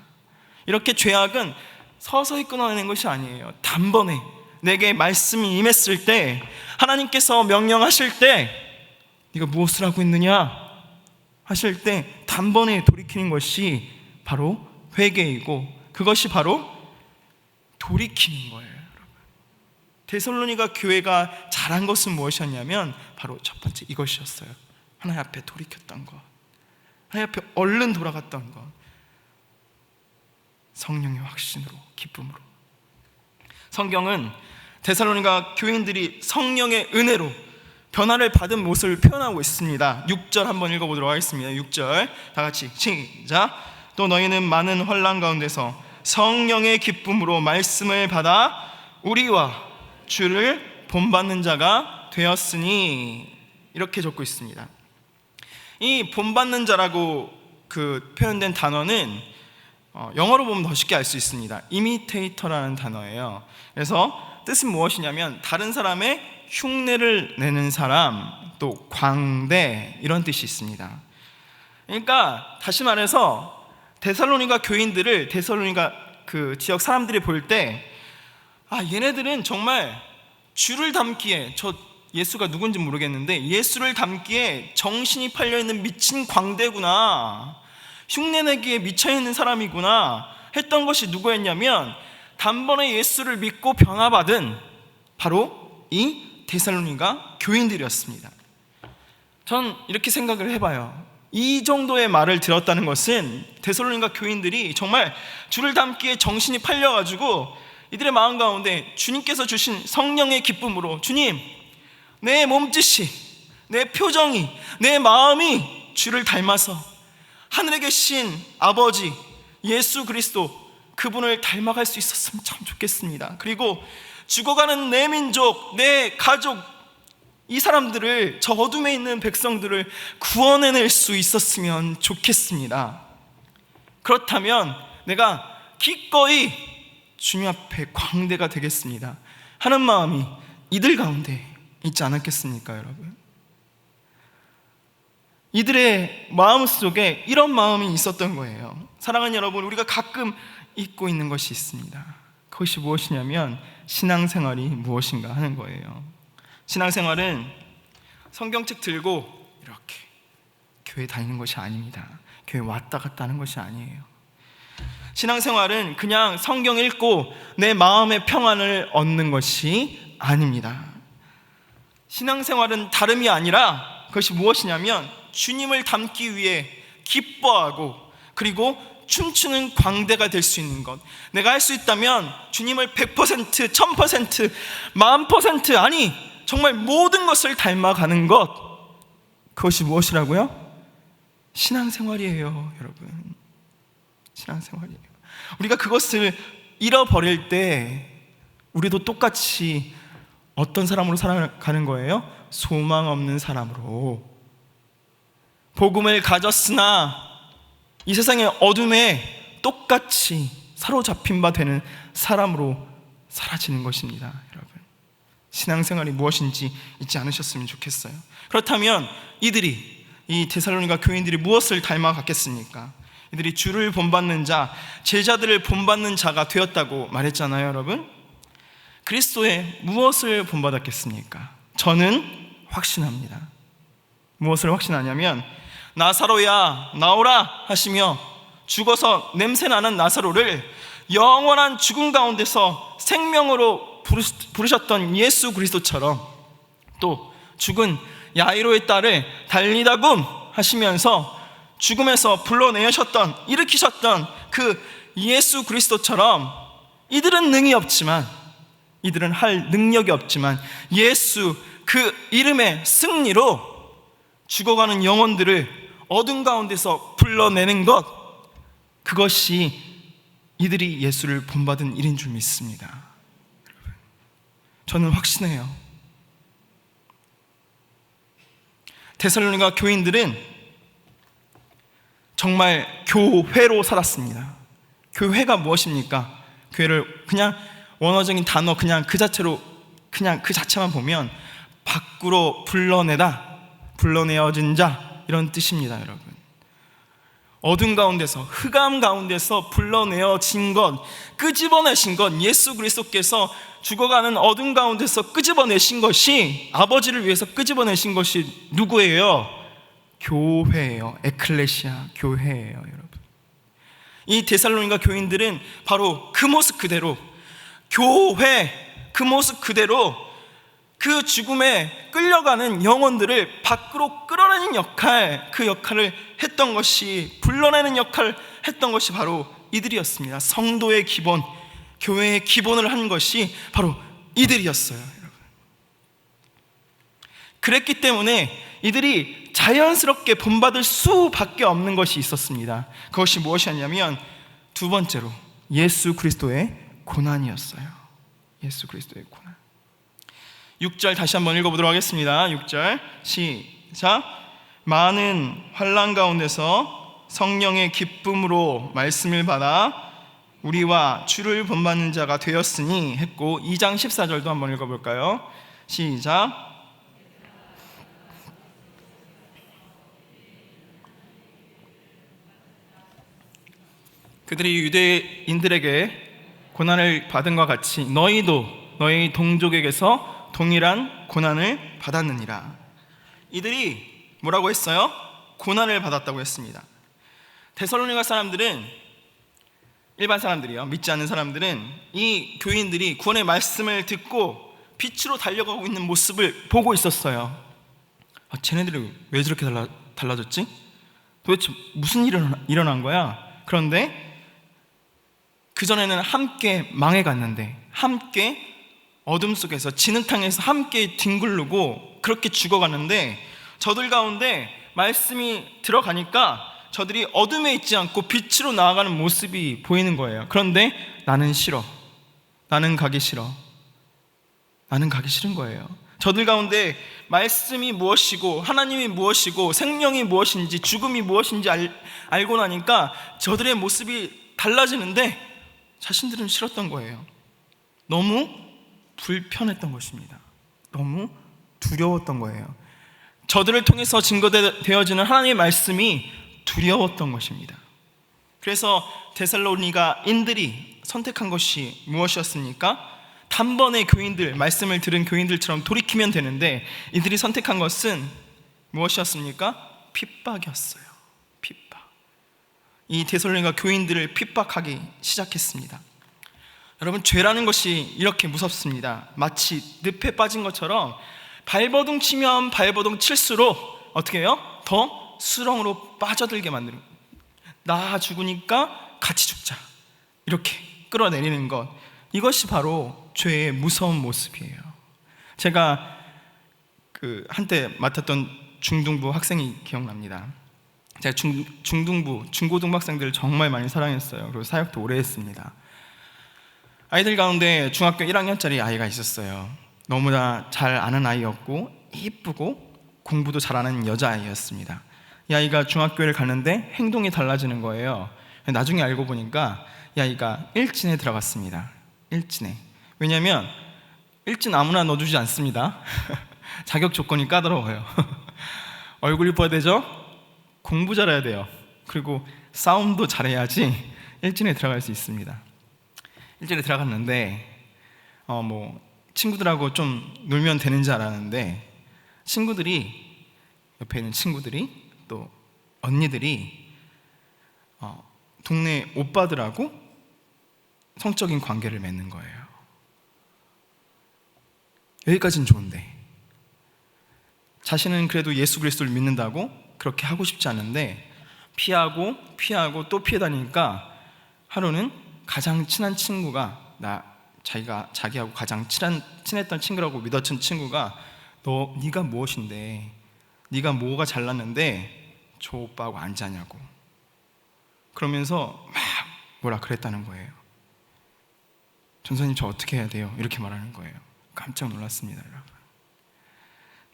이렇게 죄악은 서서히 끊어내는 것이 아니에요. 단번에 내게 말씀이 임했을 때, 하나님께서 명령하실 때, 네가 무엇을 하고 있느냐 하실 때 단번에 돌이키는 것이 바로 회개이고, 그것이 바로 돌이키는 거예요. 데살로니가 교회가 잘한 것은 무엇이었냐면 바로 첫 번째 이것이었어요. 하나님 앞에 돌이켰던 것, 하나님 앞에 얼른 돌아갔던 것, 성령의 확신으로, 기쁨으로. 성경은 데살로니가 교인들이 성령의 은혜로 변화를 받은 모습을 표현하고 있습니다. 6절 한번 읽어보도록 하겠습니다. 6절 다 같이 시작. 또 너희는 많은 환난 가운데서 성령의 기쁨으로 말씀을 받아 우리와 주를 본받는 자가 되었으니, 이렇게 적고 있습니다. 이 본받는 자라고 표현된 단어는 영어로 보면 더 쉽게 알 수 있습니다. imitator라는 단어예요. 그래서 뜻은 무엇이냐면 다른 사람의 흉내를 내는 사람, 또 광대, 이런 뜻이 있습니다. 그러니까 다시 말해서 데살로니가 교인들을 데살로니가 그 지역 사람들이 볼 때 얘네들은 정말 주를 닮기에, 저 예수가 누군지 모르겠는데 예수를 닮기에 정신이 팔려있는 미친 광대구나, 흉내내기에 미쳐있는 사람이구나 했던 것이 누구였냐면 단번에 예수를 믿고 변화받은 바로 이 데살로니가 교인들이었습니다. 전 이렇게 생각을 해봐요. 이 정도의 말을 들었다는 것은 데살로니가 교인들이 정말 주를 닮기에 정신이 팔려가지고 이들의 마음 가운데 주님께서 주신 성령의 기쁨으로, 주님, 내 몸짓이, 내 표정이, 내 마음이 주를 닮아서 하늘에 계신 아버지 예수 그리스도, 그분을 닮아갈 수 있었으면 참 좋겠습니다. 그리고 죽어가는 내 민족, 내 가족, 이 사람들을, 저 어둠에 있는 백성들을 구원해낼 수 있었으면 좋겠습니다. 그렇다면 내가 기꺼이 주님 앞에 광대가 되겠습니다 하는 마음이 이들 가운데 있지 않았겠습니까, 여러분? 이들의 마음속에 이런 마음이 있었던 거예요. 사랑하는 여러분, 우리가 가끔 잊고 있는 것이 있습니다. 그것이 무엇이냐면 신앙생활이 무엇인가 하는 거예요. 신앙생활은 성경책 들고 이렇게 교회 다니는 것이 아닙니다. 교회 왔다 갔다 하는 것이 아니에요. 신앙생활은 그냥 성경 읽고 내 마음의 평안을 얻는 것이 아닙니다. 신앙생활은 다름이 아니라 그것이 무엇이냐면 주님을 닮기 위해 기뻐하고 그리고 춤추는 광대가 될 수 있는 것. 내가 할 수 있다면 주님을 100%, 1000%, 10,000%, 아니 정말 모든 것을 닮아가는 것, 그것이 무엇이라고요? 신앙생활이에요, 여러분. 신앙생활이에요. 우리가 그것을 잃어버릴 때 우리도 똑같이 어떤 사람으로 살아가는 거예요? 소망 없는 사람으로. 복음을 가졌으나 이 세상의 어둠에 똑같이 사로잡힌 바 되는 사람으로 사라지는 것입니다, 여러분. 신앙생활이 무엇인지 잊지 않으셨으면 좋겠어요. 그렇다면 이들이, 이 데살로니가 교인들이 무엇을 닮아갔겠습니까? 이들이 주를 본받는 자, 제자들을 본받는 자가 되었다고 말했잖아요, 여러분. 그리스도의 무엇을 본받았겠습니까? 저는 확신합니다. 무엇을 확신하냐면 나사로야 나오라 하시며 죽어서 냄새나는 나사로를 영원한 죽음 가운데서 생명으로 부르셨던 예수 그리스도처럼, 또 죽은 야이로의 딸을 달리다굼 하시면서 죽음에서 불러내셨던, 일으키셨던 그 예수 그리스도처럼 이들은 능이 없지만, 이들은 할 능력이 없지만 예수 그 이름의 승리로 죽어가는 영혼들을 어둠 가운데서 불러내는 것, 그것이 이들이 예수를 본받은 일인 줄 믿습니다. 저는 확신해요. 데살로니가 교인들은 정말 교회로 살았습니다. 교회가 무엇입니까? 교회를 그냥 원어적인 단어 그냥 그 자체로, 그냥 그 자체만 보면 밖으로 불러내다, 불러내어진 자, 이런 뜻입니다, 여러분. 어둠 가운데서, 흑암 가운데서 불러내어진 것, 끄집어내신 것, 예수 그리스도께서 죽어가는 어둠 가운데서 끄집어내신 것이, 아버지를 위해서 끄집어내신 것이 누구예요? 교회예요. 에클레시아, 교회예요, 여러분. 이 데살로니가 교인들은 바로 그 모습 그대로, 교회 그 모습 그대로 그 죽음에 끌려가는 영혼들을 밖으로 끌어내는 역할, 그 역할을 했던 것이, 불러내는 역할을 했던 것이 바로 이들이었습니다. 성도의 기본, 교회의 기본을 한 것이 바로 이들이었어요, 여러분. 그랬기 때문에 이들이 자연스럽게 본받을 수밖에 없는 것이 있었습니다. 그것이 무엇이었냐면 두 번째로 예수 그리스도의 고난이었어요. 예수 그리스도의 고난. 6절 다시 한번 읽어보도록 하겠습니다. 6절 시작. 많은 환난 가운데서 성령의 기쁨으로 말씀을 받아 우리와 주를 본받는 자가 되었으니 했고, 2장 14절도 한번 읽어볼까요? 시작. 그들이 유대인들에게 고난을 받은 것 같이 너희도 너희 동족에게서 동일한 고난을 받았느니라. 이들이 뭐라고 했어요? 고난을 받았다고 했습니다. 데살로니가 사람들은, 일반 사람들이요, 믿지 않는 사람들은 이 교인들이 구원의 말씀을 듣고 빛으로 달려가고 있는 모습을 보고 있었어요. 쟤네들이 왜 저렇게 달라졌지? 도대체 무슨 일이 일어난 거야? 그런데 그전에는 함께 망해갔는데, 함께 어둠 속에서 진흙탕에서 함께 뒹굴르고 그렇게 죽어갔는데, 저들 가운데 말씀이 들어가니까 저들이 어둠에 있지 않고 빛으로 나아가는 모습이 보이는 거예요. 그런데 나는 싫어, 나는 가기 싫어, 나는 가기 싫은 거예요. 저들 가운데 말씀이 무엇이고 하나님이 무엇이고 생명이 무엇인지 죽음이 무엇인지 알고 나니까 저들의 모습이 달라지는데 자신들은 싫었던 거예요. 너무 불편했던 것입니다. 너무 두려웠던 거예요. 저들을 통해서 증거되어지는 하나님의 말씀이 두려웠던 것입니다. 그래서 데살로니가인들이 선택한 것이 무엇이었습니까? 단번에 교인들, 말씀을 들은 교인들처럼 돌이키면 되는데 이들이 선택한 것은 무엇이었습니까? 핍박이었어요. 핍박. 이 데살로니가 교인들을 핍박하기 시작했습니다. 여러분, 죄라는 것이 이렇게 무섭습니다. 마치 늪에 빠진 것처럼 발버둥 치면 발버둥 칠수록 어떻게 해요? 더 수렁으로 빠져들게 만드는 거예요. 나 죽으니까 같이 죽자, 이렇게 끌어내리는 것, 이것이 바로 죄의 무서운 모습이에요. 제가 한때 맡았던 중등부 학생이 기억납니다. 제가 중등부, 중고등부 학생들을 정말 많이 사랑했어요. 그리고 사역도 오래 했습니다. 아이들 가운데 중학교 1학년짜리 아이가 있었어요. 너무나 잘 아는 아이였고 이쁘고 공부도 잘하는 여자아이였습니다. 이 아이가 중학교를 가는데 행동이 달라지는 거예요. 나중에 알고 보니까 이 아이가 일진에 들어갔습니다. 일진에. 왜냐하면 일진 아무나 넣어주지 않습니다. 자격 조건이 까다로워요. 얼굴 이뻐야 되죠? 공부 잘해야 돼요. 그리고 싸움도 잘해야지 일진에 들어갈 수 있습니다. 일진에 들어갔는데 친구들하고 좀 놀면 되는 줄 알았는데, 친구들이, 옆에 있는 친구들이 또 언니들이 동네 오빠들하고 성적인 관계를 맺는 거예요. 여기까지는 좋은데 자신은 그래도 예수 그리스도를 믿는다고 그렇게 하고 싶지 않은데 피하고 또 피해 다니니까 하루는 가장 친한 친구가, 자기하고 가장 친했던 친구라고 믿었던 친구가 네가 무엇인데, 네가 뭐가 잘났는데 저 오빠하고 안 자냐고 그러면서 막 뭐라 그랬다는 거예요. 전사님, 저 어떻게 해야 돼요? 이렇게 말하는 거예요. 깜짝 놀랐습니다, 여러분.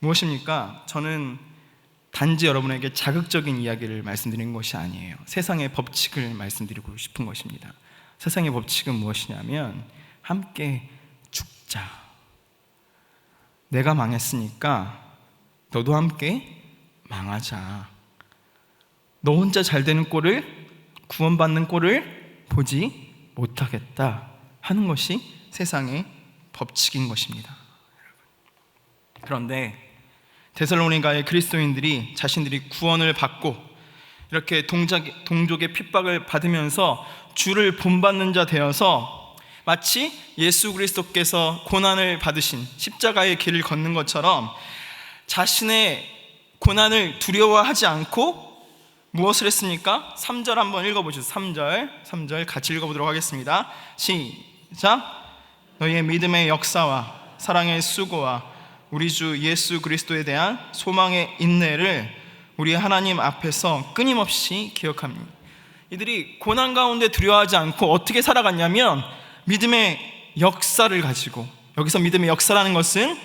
무엇입니까? 저는 단지 여러분에게 자극적인 이야기를 말씀드리는 것이 아니에요. 세상의 법칙을 말씀드리고 싶은 것입니다. 세상의 법칙은 무엇이냐면 함께 죽자. 내가 망했으니까 너도 함께 망하자. 너 혼자 잘 되는 꼴을, 구원받는 꼴을 보지 못하겠다 하는 것이 세상의 법칙인 것입니다. 그런데 데살로니가의 그리스도인들이 자신들이 구원을 받고 이렇게 동족의 핍박을 받으면서 주를 본받는 자 되어서 마치 예수 그리스도께서 고난을 받으신 십자가의 길을 걷는 것처럼 자신의 고난을 두려워하지 않고 무엇을 했습니까? 3절 한번 읽어보시죠. 3절 같이 읽어보도록 하겠습니다. 시작. 너희의 믿음의 역사와 사랑의 수고와 우리 주 예수 그리스도에 대한 소망의 인내를 우리 하나님 앞에서 끊임없이 기억합니다. 이들이 고난 가운데 두려워하지 않고 어떻게 살아갔냐면 믿음의 역사를 가지고, 여기서 믿음의 역사라는 것은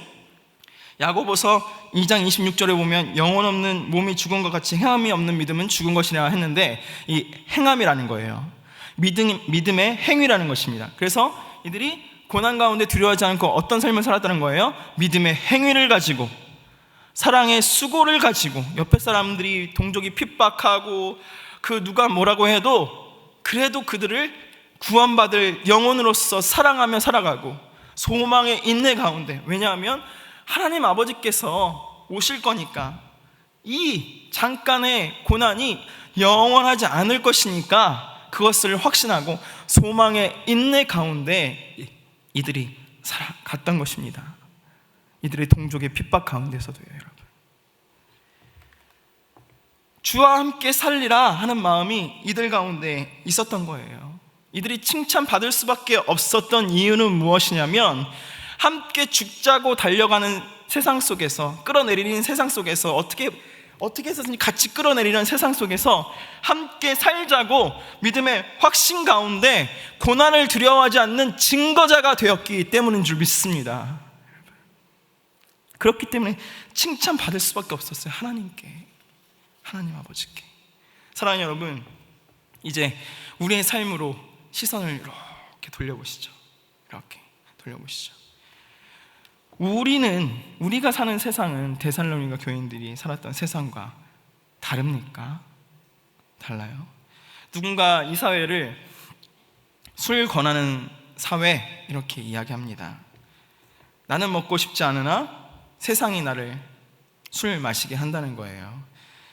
야고보서 2장 26절에 보면 영혼 없는 몸이 죽은 것 같이 행함이 없는 믿음은 죽은 것이라 했는데, 이 행함이라는 거예요. 믿음의 행위라는 것입니다. 그래서 이들이 고난 가운데 두려워하지 않고 어떤 삶을 살았다는 거예요? 믿음의 행위를 가지고, 사랑의 수고를 가지고, 옆에 사람들이 동족이 핍박하고 그 누가 뭐라고 해도 그래도 그들을 구원받을 영혼으로서 사랑하며 살아가고, 소망의 인내 가운데, 왜냐하면 하나님 아버지께서 오실 거니까, 이 잠깐의 고난이 영원하지 않을 것이니까 그것을 확신하고 소망의 인내 가운데 이들이 살아갔던 것입니다. 이들의 동족의 핍박 가운데서도요, 여러분. 주와 함께 살리라 하는 마음이 이들 가운데 있었던 거예요. 이들이 칭찬받을 수밖에 없었던 이유는 무엇이냐면, 함께 죽자고 달려가는 세상 속에서, 끌어내리는 세상 속에서, 어떻게 해서든지 같이 끌어내리는 세상 속에서 함께 살자고 믿음의 확신 가운데 고난을 두려워하지 않는 증거자가 되었기 때문인 줄 믿습니다. 그렇기 때문에 칭찬받을 수밖에 없었어요. 하나님께, 하나님 아버지께. 사랑하는 여러분, 이제 우리의 삶으로 시선을 이렇게 돌려보시죠. 이렇게 돌려보시죠. 우리가 사는 세상은 데살로니가 교인들이 살았던 세상과 다릅니까? 달라요? 누군가 이 사회를 술 권하는 사회 이렇게 이야기합니다. 나는 먹고 싶지 않으나 세상이 나를 술 마시게 한다는 거예요.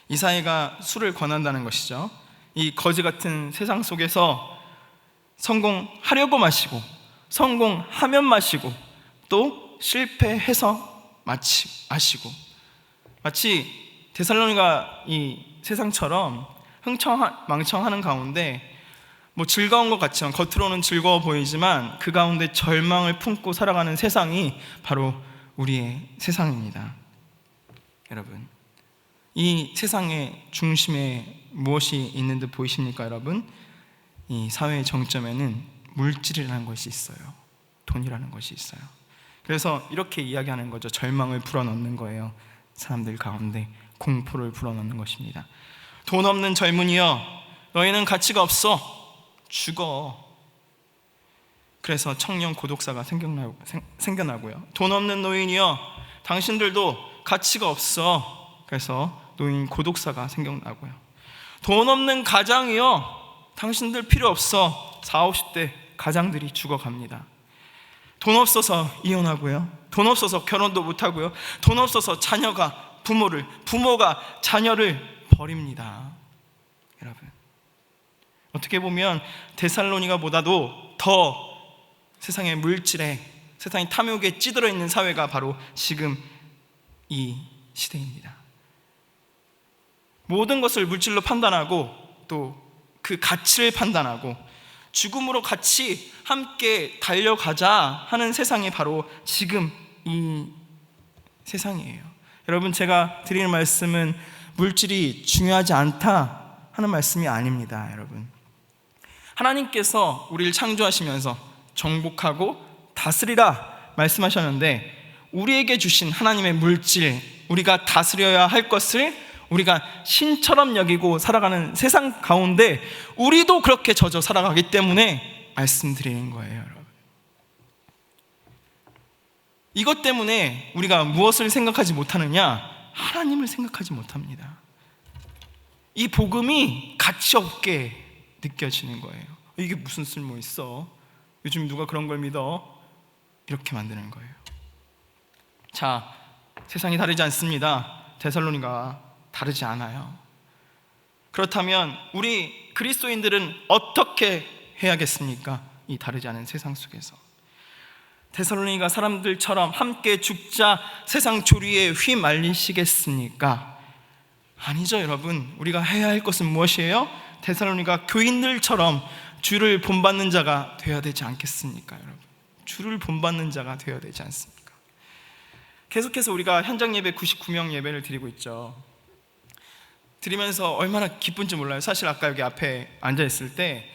이 사회가 술을 권한다는 것이죠. 이 거지 같은 세상 속에서 성공하려고 마시고, 성공하면 마시고, 또 실패해서 마시고, 마치 데살로니가 이 세상처럼 흥청망청하는 가운데 즐거운 것 같지만, 겉으로는 즐거워 보이지만 그 가운데 절망을 품고 살아가는 세상이 바로 우리의 세상입니다. 여러분, 이 세상의 중심에 무엇이 있는 듯 보이십니까? 여러분, 이 사회의 정점에는 물질이라는 것이 있어요. 돈이라는 것이 있어요. 그래서 이렇게 이야기하는 거죠. 절망을 불어넣는 거예요. 사람들 가운데 공포를 불어넣는 것입니다. 돈 없는 젊은이여, 너희는 가치가 없어, 죽어. 그래서 청년 고독사가 생겨나고요. 돈 없는 노인이여, 당신들도 가치가 없어. 그래서 노인 고독사가 생겨나고요. 돈 없는 가장이여, 당신들 필요 없어. 40, 50대 가장들이 죽어갑니다. 돈 없어서 이혼하고요. 돈 없어서 결혼도 못하고요. 돈 없어서 부모가 자녀를 버립니다. 여러분, 어떻게 보면 데살로니가보다도 더 세상의 물질에, 세상의 탐욕에 찌들어 있는 사회가 바로 지금 이 시대입니다. 모든 것을 물질로 판단하고, 또 그 가치를 판단하고, 죽음으로 같이 함께 달려가자 하는 세상이 바로 지금 이 세상이에요. 여러분, 제가 드리는 말씀은 물질이 중요하지 않다 하는 말씀이 아닙니다. 여러분, 하나님께서 우리를 창조하시면서 정복하고 다스리라 말씀하셨는데, 우리에게 주신 하나님의 물질, 우리가 다스려야 할 것을 우리가 신처럼 여기고 살아가는 세상 가운데 우리도 그렇게 젖어 살아가기 때문에 말씀드리는 거예요. 여러분, 이것 때문에 우리가 무엇을 생각하지 못하느냐? 하나님을 생각하지 못합니다. 이 복음이 가치 없게 느껴지는 거예요. 이게 무슨 쓸모 있어? 요즘 누가 그런 걸 믿어? 이렇게 만드는 거예요. 자, 세상이 다르지 않습니다. 데살로니가 다르지 않아요. 그렇다면 우리 그리스도인들은 어떻게 해야겠습니까? 이 다르지 않은 세상 속에서 데살로니가 사람들처럼 함께 죽자 세상 조리에 휘말리시겠습니까? 아니죠. 여러분, 우리가 해야 할 것은 무엇이에요? 데살로니가 교인들처럼 주를 본받는 자가 되어야 되지 않겠습니까? 여러분, 주를 본받는 자가 되어야 되지 않습니까? 계속해서 우리가 현장 예배 99명 예배를 드리고 있죠. 드리면서 얼마나 기쁜지 몰라요. 사실 아까 여기 앞에 앉아있을 때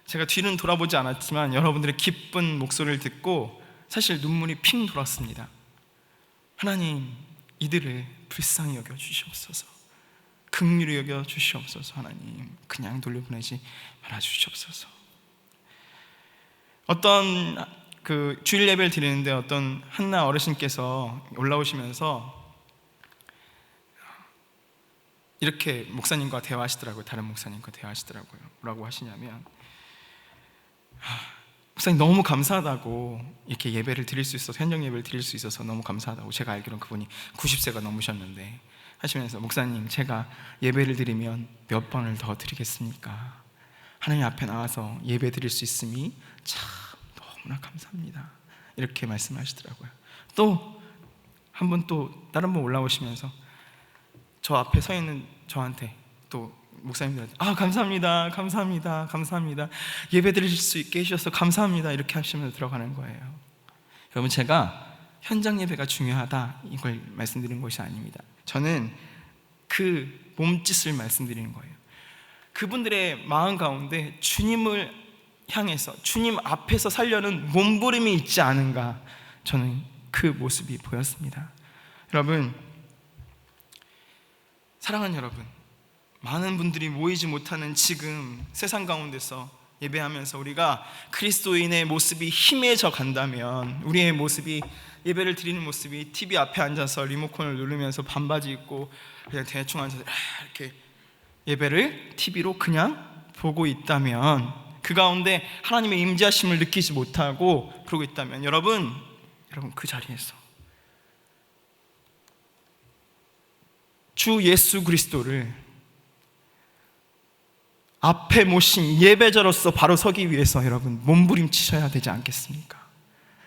제가 뒤는 돌아보지 않았지만 여러분들의 기쁜 목소리를 듣고 사실 눈물이 핑 돌았습니다. 하나님, 이들을 불쌍히 여겨 주시옵소서. 긍휼히 여겨 주시옵소서. 하나님, 그냥 돌려보내지 말아 주시옵소서. 어떤 그 주일 예배를 드리는데 어떤 한나 어르신께서 올라오시면서 이렇게 목사님과 대화하시더라고요. 다른 목사님과 대화하시더라고요. 뭐라고 하시냐면, 목사님 너무 감사하다고, 이렇게 예배를 드릴 수 있어서, 현장 예배를 드릴 수 있어서 너무 감사하다고. 제가 알기로는 그분이 90세가 넘으셨는데 하시면서, 목사님 제가 예배를 드리면 몇 번을 더 드리겠습니까? 하나님 앞에 나와서 예배 드릴 수 있음이 참 너무나 감사합니다, 이렇게 말씀하시더라고요. 또 한 분, 또 다른 분 올라오시면서 저 앞에 서 있는 저한테, 또 목사님들한테 감사합니다, 감사합니다, 감사합니다, 예배 드릴 수 있게 해주셔서 감사합니다, 이렇게 하시면서 들어가는 거예요. 여러분, 제가 현장 예배가 중요하다 이걸 말씀드린 것이 아닙니다. 저는 그 몸짓을 말씀드리는 거예요. 그분들의 마음 가운데 주님을 향해서, 주님 앞에서 살려는 몸부림이 있지 않은가, 저는 그 모습이 보였습니다. 여러분, 사랑하는 여러분, 많은 분들이 모이지 못하는 지금 세상 가운데서 예배하면서 우리가 그리스도인의 모습이 희미해져 간다면, 우리의 모습이, 예배를 드리는 모습이 TV 앞에 앉아서 리모컨을 누르면서 반바지 입고 그냥 대충 앉아서 이렇게 예배를 TV로 그냥 보고 있다면, 그 가운데 하나님의 임재하심을 느끼지 못하고 그러고 있다면, 여러분 그 자리에서 주 예수 그리스도를 앞에 모신 예배자로서 바로 서기 위해서 여러분 몸부림치셔야 되지 않겠습니까?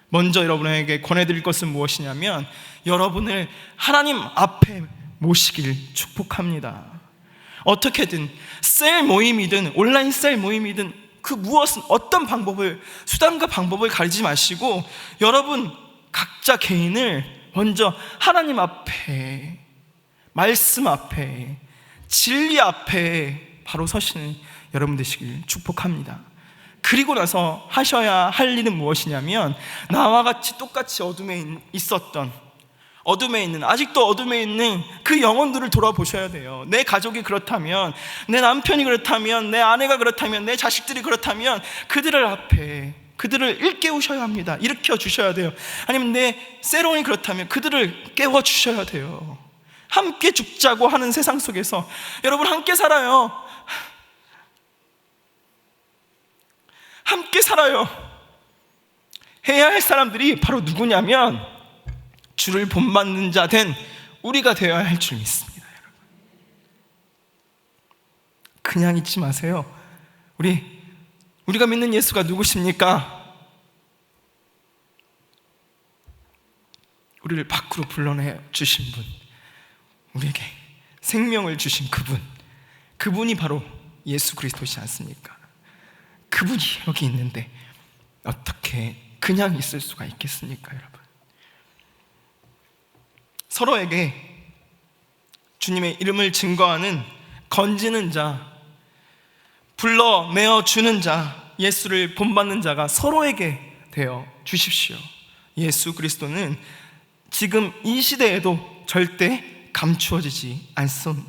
먼저 여러분에게 권해드릴 것은 무엇이냐면, 여러분을 하나님 앞에 모시길 축복합니다. 어떻게든 셀 모임이든 온라인 셀 모임이든 그 무엇은, 어떤 방법을, 수단과 방법을 가리지 마시고 여러분 각자 개인을 먼저 하나님 앞에, 말씀 앞에, 진리 앞에 바로 서시는 여러분 되시길 축복합니다. 그리고 나서 하셔야 할 일은 무엇이냐면, 나와 같이 똑같이 어둠에 있었던, 어둠에 있는, 아직도 어둠에 있는 그 영혼들을 돌아보셔야 돼요. 내 가족이 그렇다면, 내 남편이 그렇다면, 내 아내가 그렇다면, 내 자식들이 그렇다면 그들을 앞에, 그들을 일깨우셔야 합니다. 일으켜 주셔야 돼요. 아니면 내 세롱이 그렇다면 그들을 깨워 주셔야 돼요. 함께 죽자고 하는 세상 속에서 여러분 함께 살아요. 함께 살아요. 해야 할 사람들이 바로 누구냐면, 주를 본받는 자 된 우리가 되어야 할 줄 믿습니다. 여러분, 그냥 잊지 마세요. 우리가 믿는 예수가 누구십니까? 우리를 밖으로 불러내 주신 분, 우리에게 생명을 주신 그분이 바로 예수 그리스도시지 않습니까? 그분이 여기 있는데 어떻게 그냥 있을 수가 있겠습니까, 여러분? 서로에게 주님의 이름을 증거하는, 건지는 자, 불러내어 주는 자, 예수를 본받는 자가 서로에게 되어 주십시오. 예수 그리스도는 지금 이 시대에도 절대 감추어지지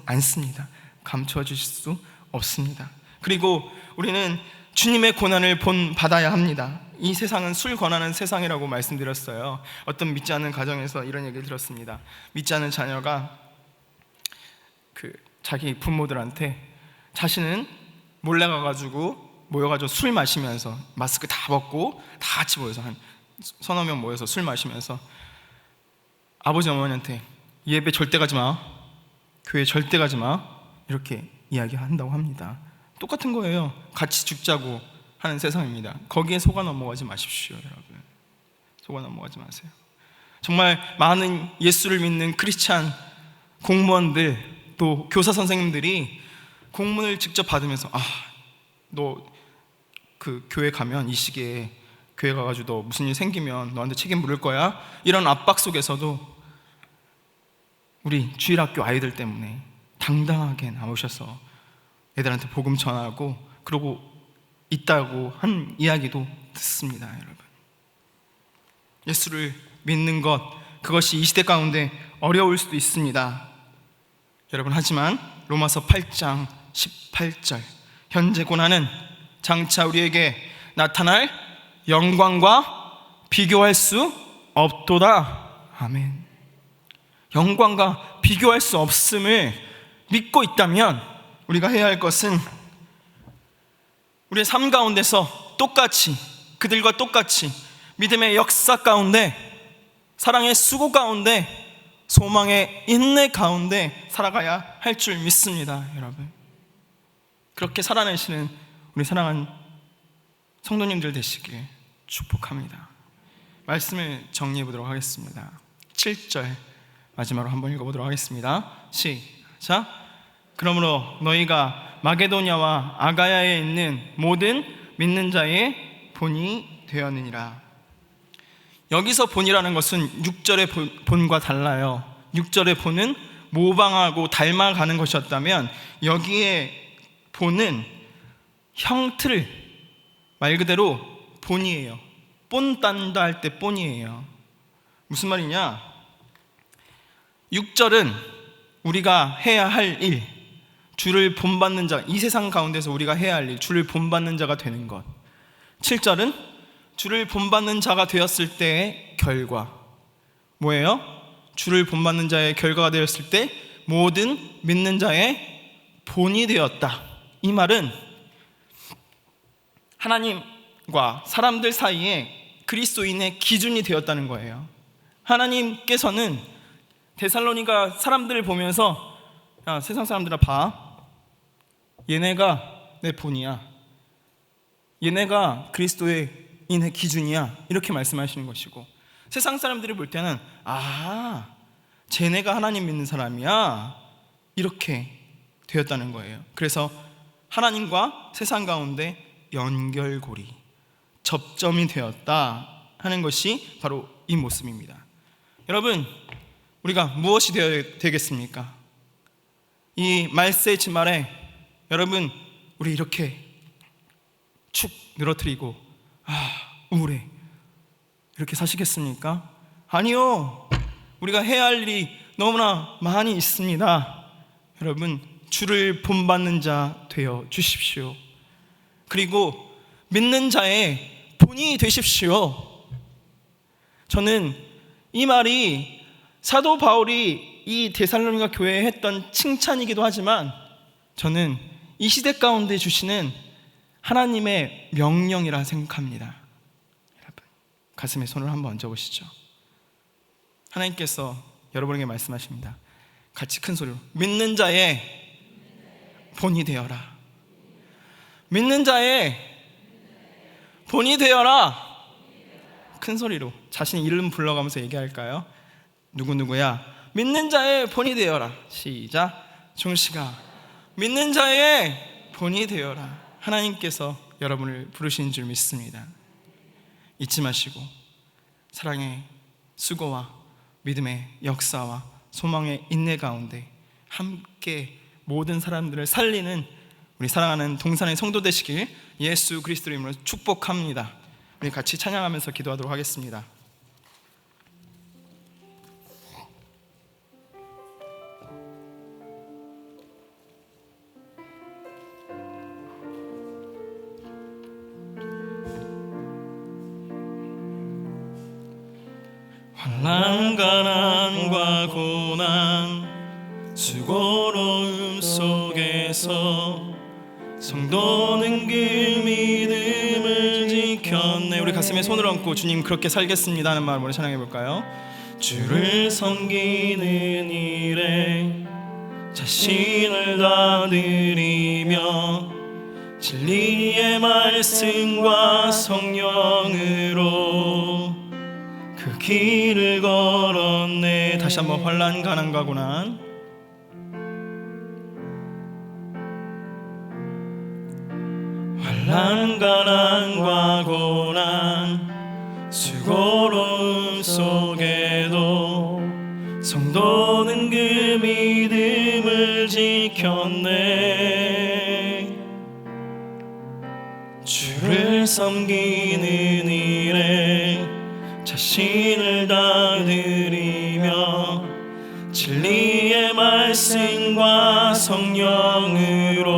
않습니다. 감추어질 수 없습니다. 그리고 우리는 주님의 고난을 받아야 합니다. 이 세상은 술 권하는 세상이라고 말씀드렸어요. 어떤 믿지 않는 가정에서 이런 얘기를 들었습니다. 믿지 않는 자녀가 자기 부모들한테 자신은 몰래 가가지고 모여가지고 술 마시면서, 마스크 다 벗고 다 같이 모여서 한 서너 명 모여서 술 마시면서 아버지 어머니한테 예배 절대 가지 마, 교회 절대 가지 마, 이렇게 이야기한다고 합니다. 똑같은 거예요. 같이 죽자고 하는 세상입니다. 거기에 속아 넘어가지 마십시오, 여러분. 속아 넘어가지 마세요. 정말 많은 예수를 믿는 크리스찬 공무원들, 또 교사 선생님들이 공문을 직접 받으면서, 너 그 교회 가면 이 시기에 교회 가가지고 너 무슨 일 생기면 너한테 책임 물을 거야, 이런 압박 속에서도 우리 주일학교 아이들 때문에 당당하게 나오셔서 애들한테 복음 전하고 그러고 있다고 한 이야기도 듣습니다. 여러분, 예수를 믿는 것, 그것이 이 시대 가운데 어려울 수도 있습니다. 여러분, 하지만 로마서 8장 18절, 현재 고난은 장차 우리에게 나타날 영광과 비교할 수 없도다. 아멘. 영광과 비교할 수 없음을 믿고 있다면 우리가 해야 할 것은 우리의 삶 가운데서 똑같이, 그들과 똑같이 믿음의 역사 가운데, 사랑의 수고 가운데, 소망의 인내 가운데 살아가야 할 줄 믿습니다. 여러분, 그렇게 살아내시는 우리 사랑하는 성도님들 되시길 축복합니다. 말씀을 정리해 보도록 하겠습니다. 7절 마지막으로 한번 읽어보도록 하겠습니다. 시작. 그러므로 너희가 마게도냐와 아가야에 있는 모든 믿는 자의 본이 되었느니라. 여기서 본이라는 것은 6절의 본과 달라요. 6절의 본은 모방하고 닮아가는 것이었다면 여기에 본은 형틀, 말 그대로 본이에요. 본딴다 할 때 본이에요. 무슨 말이냐? 6절은 우리가 해야 할 일, 주를 본받는 자, 이 세상 가운데서 우리가 해야 할 일, 주를 본받는 자가 되는 것. 7절은 주를 본받는 자가 되었을 때의 결과. 뭐예요? 주를 본받는 자의 결과가 되었을 때 모든 믿는 자의 본이 되었다. 이 말은 하나님과 사람들 사이에 그리스도인의 기준이 되었다는 거예요. 하나님께서는 데살로니가 사람들을 보면서, 야, 세상 사람들아 봐, 얘네가 내 본이야, 얘네가 그리스도인의 기준이야, 이렇게 말씀하시는 것이고, 세상 사람들이 볼 때는 쟤네가 하나님 믿는 사람이야, 이렇게 되었다는 거예요. 그래서 하나님과 세상 가운데 연결고리, 접점이 되었다 하는 것이 바로 이 모습입니다. 여러분, 우리가 무엇이 되어야 되겠습니까? 이 말세 지말에 여러분, 우리 이렇게 축 늘어뜨리고 우울해, 이렇게 사시겠습니까? 아니요. 우리가 해야 할 일이 너무나 많이 있습니다. 여러분, 주를 본받는 자 되어 주십시오. 그리고 믿는 자의 본이 되십시오. 저는 이 말이 사도 바울이 이 데살로니가 교회에 했던 칭찬이기도 하지만, 저는 이 시대 가운데 주시는 하나님의 명령이라 생각합니다. 여러분, 가슴에 손을 한번 얹어보시죠. 하나님께서 여러분에게 말씀하십니다. 같이 큰 소리로 믿는 자의 본이 되어라. 믿는 자의 본이 되어라. 큰 소리로 자신 이름 불러가면서 얘기할까요? 누구누구야, 믿는 자의 본이 되어라. 시작. 종씨가 믿는 자의 본이 되어라. 하나님께서 여러분을 부르시는 줄 믿습니다. 잊지 마시고 사랑의 수고와 믿음의 역사와 소망의 인내 가운데 함께 모든 사람들을 살리는 우리 사랑하는 동산의 성도 되시길 예수 그리스도의 이름으로 축복합니다. 우리 같이 찬양하면서 기도하도록 하겠습니다. 환난 가난과 고난 수고로움 속에서 성도는 그 믿음을 지켰네. 우리 가슴에 손을 얹고 주님 그렇게 살겠습니다 하는 마음으로 찬양해 볼까요? 주를 섬기는 일에 자신을 다 드리며 진리의 말씀과 성령으로 그 길을 걸었네. 다시 한번 환난 가난과 고난 환난 가난과 고난 수고로움 속에도 성도는 그 믿음을 지켰네. 주를 섬기는 일에 자신을 다 드리며 진리의 말씀과 성령으로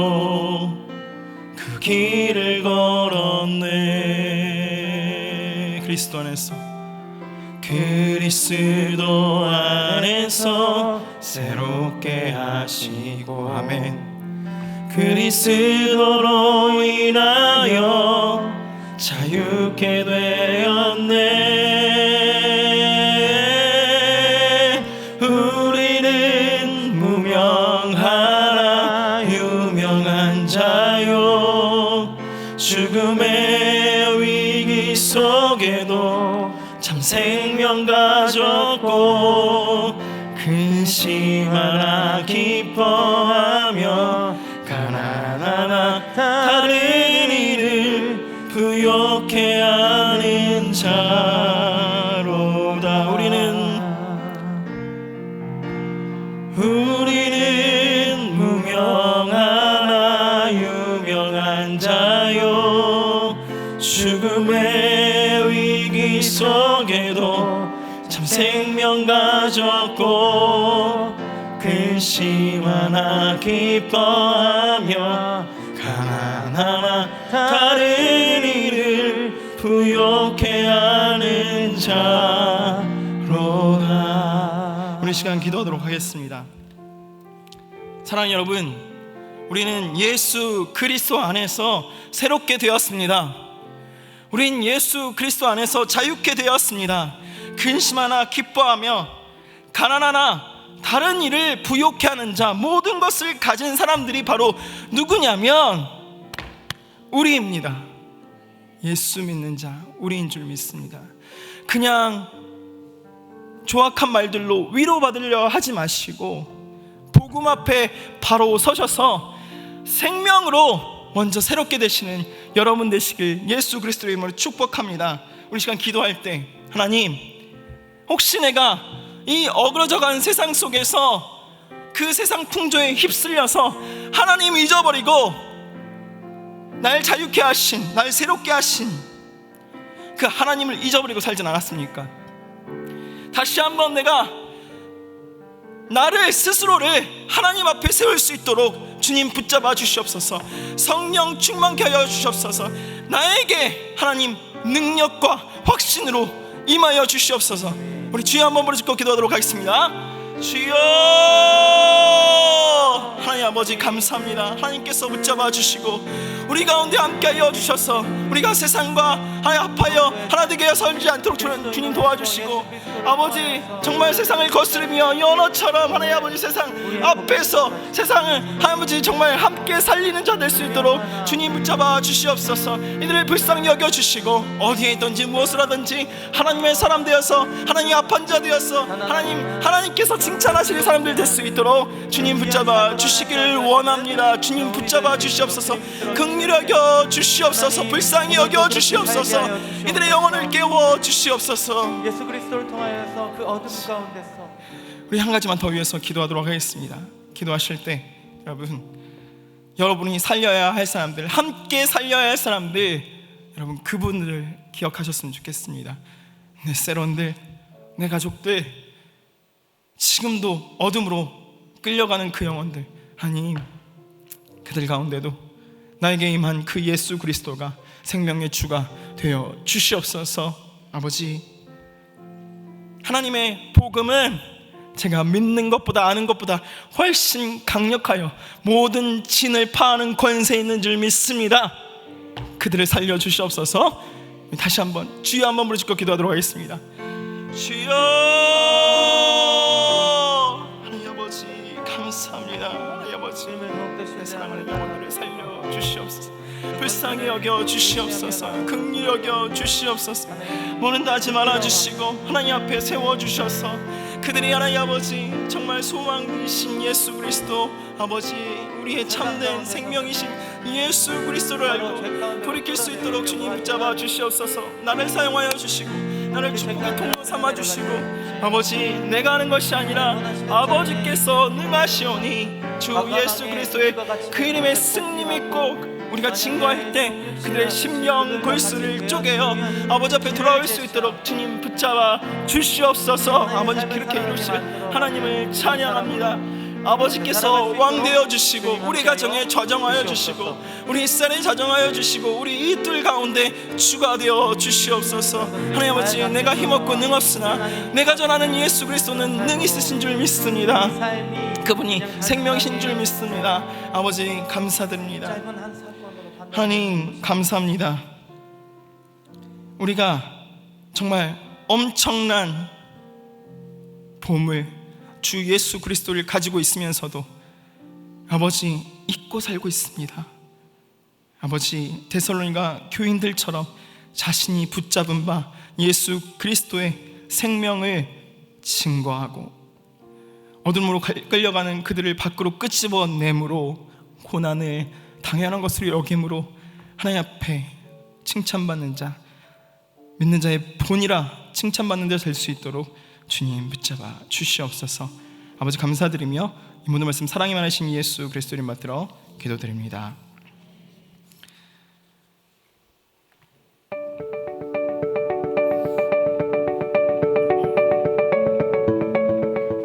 그 길을 걸었네. 그리스도 안에서 그리스도 안에서 새롭게 하시고 아멘. 그리스도로 인하여 자유케 되었네. 우리는 무명하나 유명한 자요. 죽음의 위기 속에도 참 생명 가졌고 근심하나 기뻐하며 가난하나 다른 이를 부욕해 하는 자로다. 우리는 무명하나 유명한 자요. 죽음의 위기 속에도 참 생명 가졌고 근심하나 기뻐하며 가난하나 다른 이를 부욕해 하는 자로다. 우리 시간 기도하도록 하겠습니다. 사랑하는 여러분, 우리는 예수 그리스도 안에서 새롭게 되었습니다. 우린 예수 그리스도 안에서 자유케 되었습니다. 근심하나 기뻐하며 가난하나 다른 일을 부욕해 하는 자, 모든 것을 가진 사람들이 바로 누구냐면 우리입니다. 예수 믿는 자, 우리인 줄 믿습니다. 그냥 조악한 말들로 위로받으려 하지 마시고 복음 앞에 바로 서셔서 생명으로 먼저 새롭게 되시는 여러분 되시길 예수 그리스도의 이름으로 축복합니다. 우리 시간 기도할 때, 하나님, 혹시 내가 이 어그러져간 세상 속에서 그 세상 풍조에 휩쓸려서 하나님 잊어버리고 날 자유케 하신, 날 새롭게 하신 그 하나님을 잊어버리고 살진 않았습니까? 다시 한번 내가 나를 스스로를 하나님 앞에 세울 수 있도록 주님 붙잡아 주시옵소서. 성령 충만케 하여 주시옵소서. 나에게 하나님 능력과 확신으로 임하여 주시옵소서. 우리 주여 한번 부르짖고 기도하도록 하겠습니다. 주여, 하나님 아버지 감사합니다. 하나님께서 붙잡아 주시고 우리 가운데 함께하여 주셔서 우리가 세상과 합하여 하나 되게 살지 않도록 주님 도와주시고, 아버지 정말 세상을 거스르며 연어처럼 하나님 아버지 세상 앞에서 세상을 아버지 정말 함께 살리는 자 될 수 있도록 주님 붙잡아 주시옵소서. 이들을 불쌍히 여겨주시고 어디에 있든지 무엇을 하든지 하나님의 사람 되어서 하나님의 합한 자 되어서 하나님께서 칭찬하시는 사람들 될 수 있도록 주님 붙잡아 주시길 원합니다. 주님 붙잡아 주시옵소서. 긍휼히 여겨 주시옵소서. 불쌍히 여겨 주시옵소서. 이들의 영혼을 깨워 주시옵소서.
예수 그리스도를 통하여서 그 어둠 가운데서
우리 한 가지만 더 위해서 기도하도록 하겠습니다. 기도하실 때 여러분이 살려야 할 사람들, 함께 살려야 할 사람들, 여러분 그분들을 기억하셨으면 좋겠습니다. 내 세론들, 내 가족들, 지금도 어둠으로 끌려가는 그 영혼들, 하나님 그들 가운데도 나에게 임한 그 예수 그리스도가 생명의 주가 되어 주시옵소서. 아버지, 하나님의 복음은 제가 믿는 것보다 아는 것보다 훨씬 강력하여 모든 진을 파하는 권세 있는 줄 믿습니다. 그들을 살려 주시옵소서. 다시 한번 주여 한번 부르짖고 기도하도록 하겠습니다. 주여, 하나님 아버지 감사합니다. 하나님 아버지 내 사랑하는 영혼들을 살려 주시옵소서. 불쌍히 여겨 주시옵소서. 긍휼히 여겨 주시옵소서. 모른다 하지 말아 주시고 하나님 앞에 세워 주셔서 그들이 하나님 아버지 정말 소망이신 예수 그리스도, 아버지 우리의 참된 생명이신 예수 그리스도를 알고 돌이킬 수 있도록 주님 붙잡아 주시옵소서. 나를 사용하여 주시고 나를 축복의 통로 삼아 주시고, 아버지 내가 하는 것이 아니라 아버지께서 능하시오니 주 예수 그리스도의 그 이름의 승리 믿고 우리가 증거할 때 그들의 심령 골수를 쪼개어 아버지 앞에 돌아올 수 있도록 주님 붙잡아 주시옵소서. 아버지 그렇게 이루실 하나님을 찬양합니다. 아버지께서 왕 되어 주시고 우리 가정에 좌정하여 주시고 우리 일살에 좌정하여 주시고 우리 이 뜰 가운데 주가 되어 주시옵소서. 하나님 아버지, 내가 힘없고 능없으나 내가 전하는 예수 그리스도는 능 있으신 줄 믿습니다. 그분이 생명이신 줄 믿습니다. 아버지 감사드립니다. 하나님 감사합니다. 우리가 정말 엄청난 보물 주 예수 그리스도를 가지고 있으면서도 아버지 잊고 살고 있습니다. 아버지, 데살로니가 교인들처럼 자신이 붙잡은 바 예수 그리스도의 생명을 증거하고 어둠으로 끌려가는 그들을 밖으로 끄집어 내므로 고난을 당연한 것으로 여김으로 하나님 앞에 칭찬받는 자, 믿는 자의 본이라 칭찬받는 자 될 수 있도록 주님 붙잡아 주시옵소서. 아버지 감사드리며 이 모든 말씀 사랑이 많으신 예수 그리스도 이름 받들어 기도드립니다.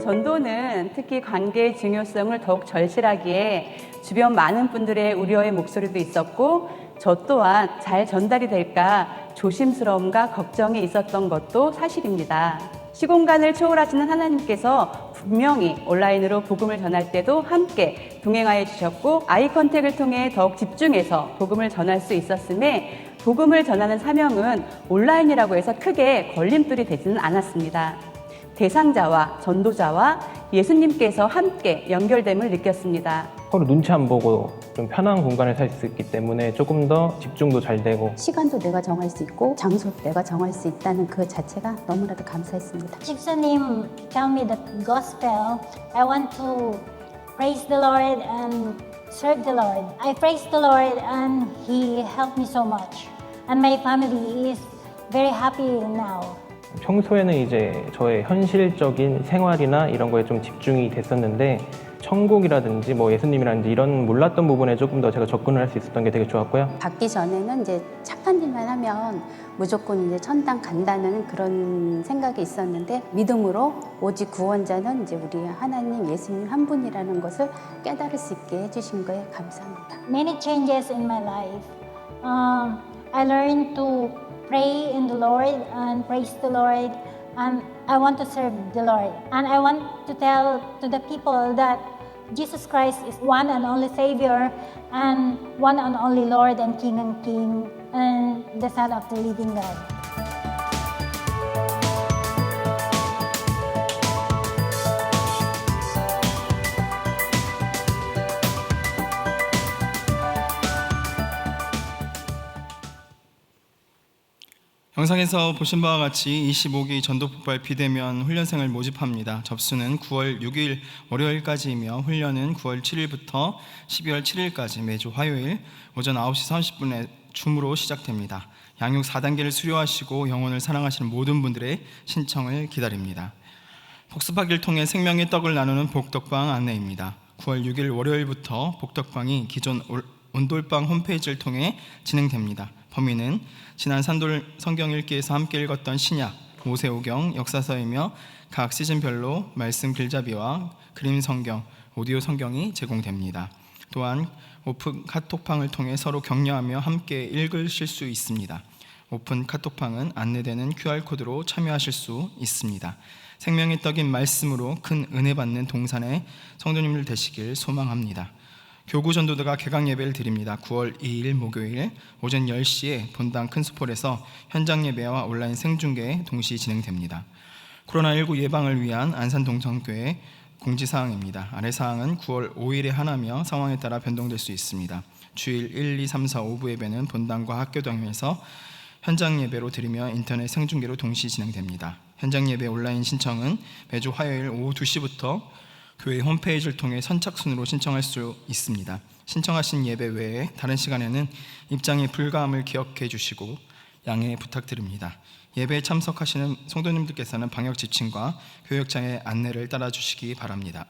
전도는 특히 관계의 중요성을 더욱 절실하기에 주변 많은 분들의 우려의 목소리도 있었고 저 또한 잘 전달이 될까 조심스러움과 걱정이 있었던 것도 사실입니다. 시공간을 초월하시는 하나님께서 분명히 온라인으로 복음을 전할 때도 함께 동행하여 주셨고 아이 컨택을 통해 더욱 집중해서 복음을 전할 수 있었음에 복음을 전하는 사명은 온라인이라고 해서 크게 걸림돌이 되지는 않았습니다. 대상자와 전도자와 예수님께서 함께 연결됨을 느꼈습니다.
서로 눈치 안 보고 좀 편한 공간을 살 수 있기 때문에 조금 더 집중도 잘 되고
시간도 내가 정할 수 있고 장소도 내가 정할 수 있다는 그 자체가 너무나도 감사했습니다.
집사님 tell me the gospel. I want to praise the Lord and serve the Lord. I praise the Lord and He helped me so much. And my family is very happy now.
평소에는 이제 저의 현실적인 생활이나 이런 거에 좀 집중이 됐었는데 천국이라든지 뭐 예수님이라든지 이런 몰랐던 부분에 조금 더 제가 접근을 할 수 있었던 게 되게 좋았고요.
받기 전에는 이제 착한 일만 하면 무조건 이제 천당 간다는 그런 생각이 있었는데 믿음으로 오직 구원자는 이제 우리 하나님 예수님 한 분이라는 것을 깨달을 수 있게 해주신 거에 감사합니다.
Many changes in my life. I learned to pray in the Lord and praise the Lord, and I want to serve the Lord. And I want to tell to the people that Jesus Christ is one and only Savior and one and only Lord and King and the Son of the living God.
영상에서 보신 바와 같이 25기 전도폭발 비대면 훈련생을 모집합니다. 접수는 9월 6일 월요일까지이며 훈련은 9월 7일부터 12월 7일까지 매주 화요일 오전 9시 30분에 줌으로 시작됩니다. 양육 4단계를 수료하시고 영혼을 사랑하시는 모든 분들의 신청을 기다립니다. 복습하기를 통해 생명의 떡을 나누는 복덕방 안내입니다. 9월 6일 월요일부터 복덕방이 기존 온돌방 홈페이지를 통해 진행됩니다. 범위는 지난 산돌 성경 읽기에서 함께 읽었던 신약, 모세오경, 역사서이며 각 시즌별로 말씀 길잡이와 그림 성경, 오디오 성경이 제공됩니다. 또한 오픈 카톡방을 통해 서로 격려하며 함께 읽으실 수 있습니다. 오픈 카톡방은 안내되는 QR코드로 참여하실 수 있습니다. 생명의 떡인 말씀으로 큰 은혜 받는 동산의 성도님들 되시길 소망합니다. 교구 전도대가 개강 예배를 드립니다. 9월 2일 목요일 오전 10시에 본당 큰수폴에서 현장 예배와 온라인 생중계 동시 진행됩니다. 코로나19 예방을 위한 안산동성교회 공지사항입니다. 아래 사항은 9월 5일에 하나며 상황에 따라 변동될 수 있습니다. 주일 1, 2, 3, 4, 5부 예배는 본당과 학교당에서 현장 예배로 드리며 인터넷 생중계로 동시 진행됩니다. 현장 예배 온라인 신청은 매주 화요일 오후 2시부터 교회 홈페이지를 통해 선착순으로 신청할 수 있습니다. 신청하신 예배 외에 다른 시간에는 입장이 불가함을 기억해 주시고 양해 부탁드립니다. 예배에 참석하시는 성도님들께서는 방역 지침과 교역장의 안내를 따라 주시기 바랍니다.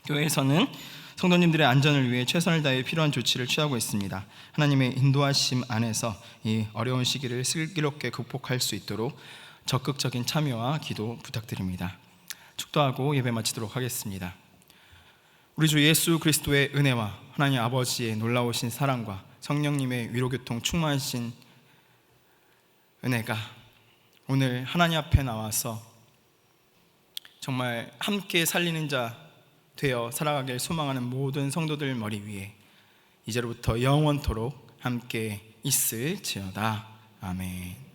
교회에서는 성도님들의 안전을 위해 최선을 다해 필요한 조치를 취하고 있습니다. 하나님의 인도하심 안에서 이 어려운 시기를 슬기롭게 극복할 수 있도록 적극적인 참여와 기도 부탁드립니다. 축도하고 예배 마치도록 하겠습니다. 우리 주 예수 그리스도의 은혜와 하나님 아버지의 놀라우신 사랑과 성령님의 위로교통 충만하신 은혜가 오늘 하나님 앞에 나와서 정말 함께 살리는 자 되어 살아가길 소망하는 모든 성도들 머리 위에 이제로부터 영원토록 함께 있을지어다. 아멘.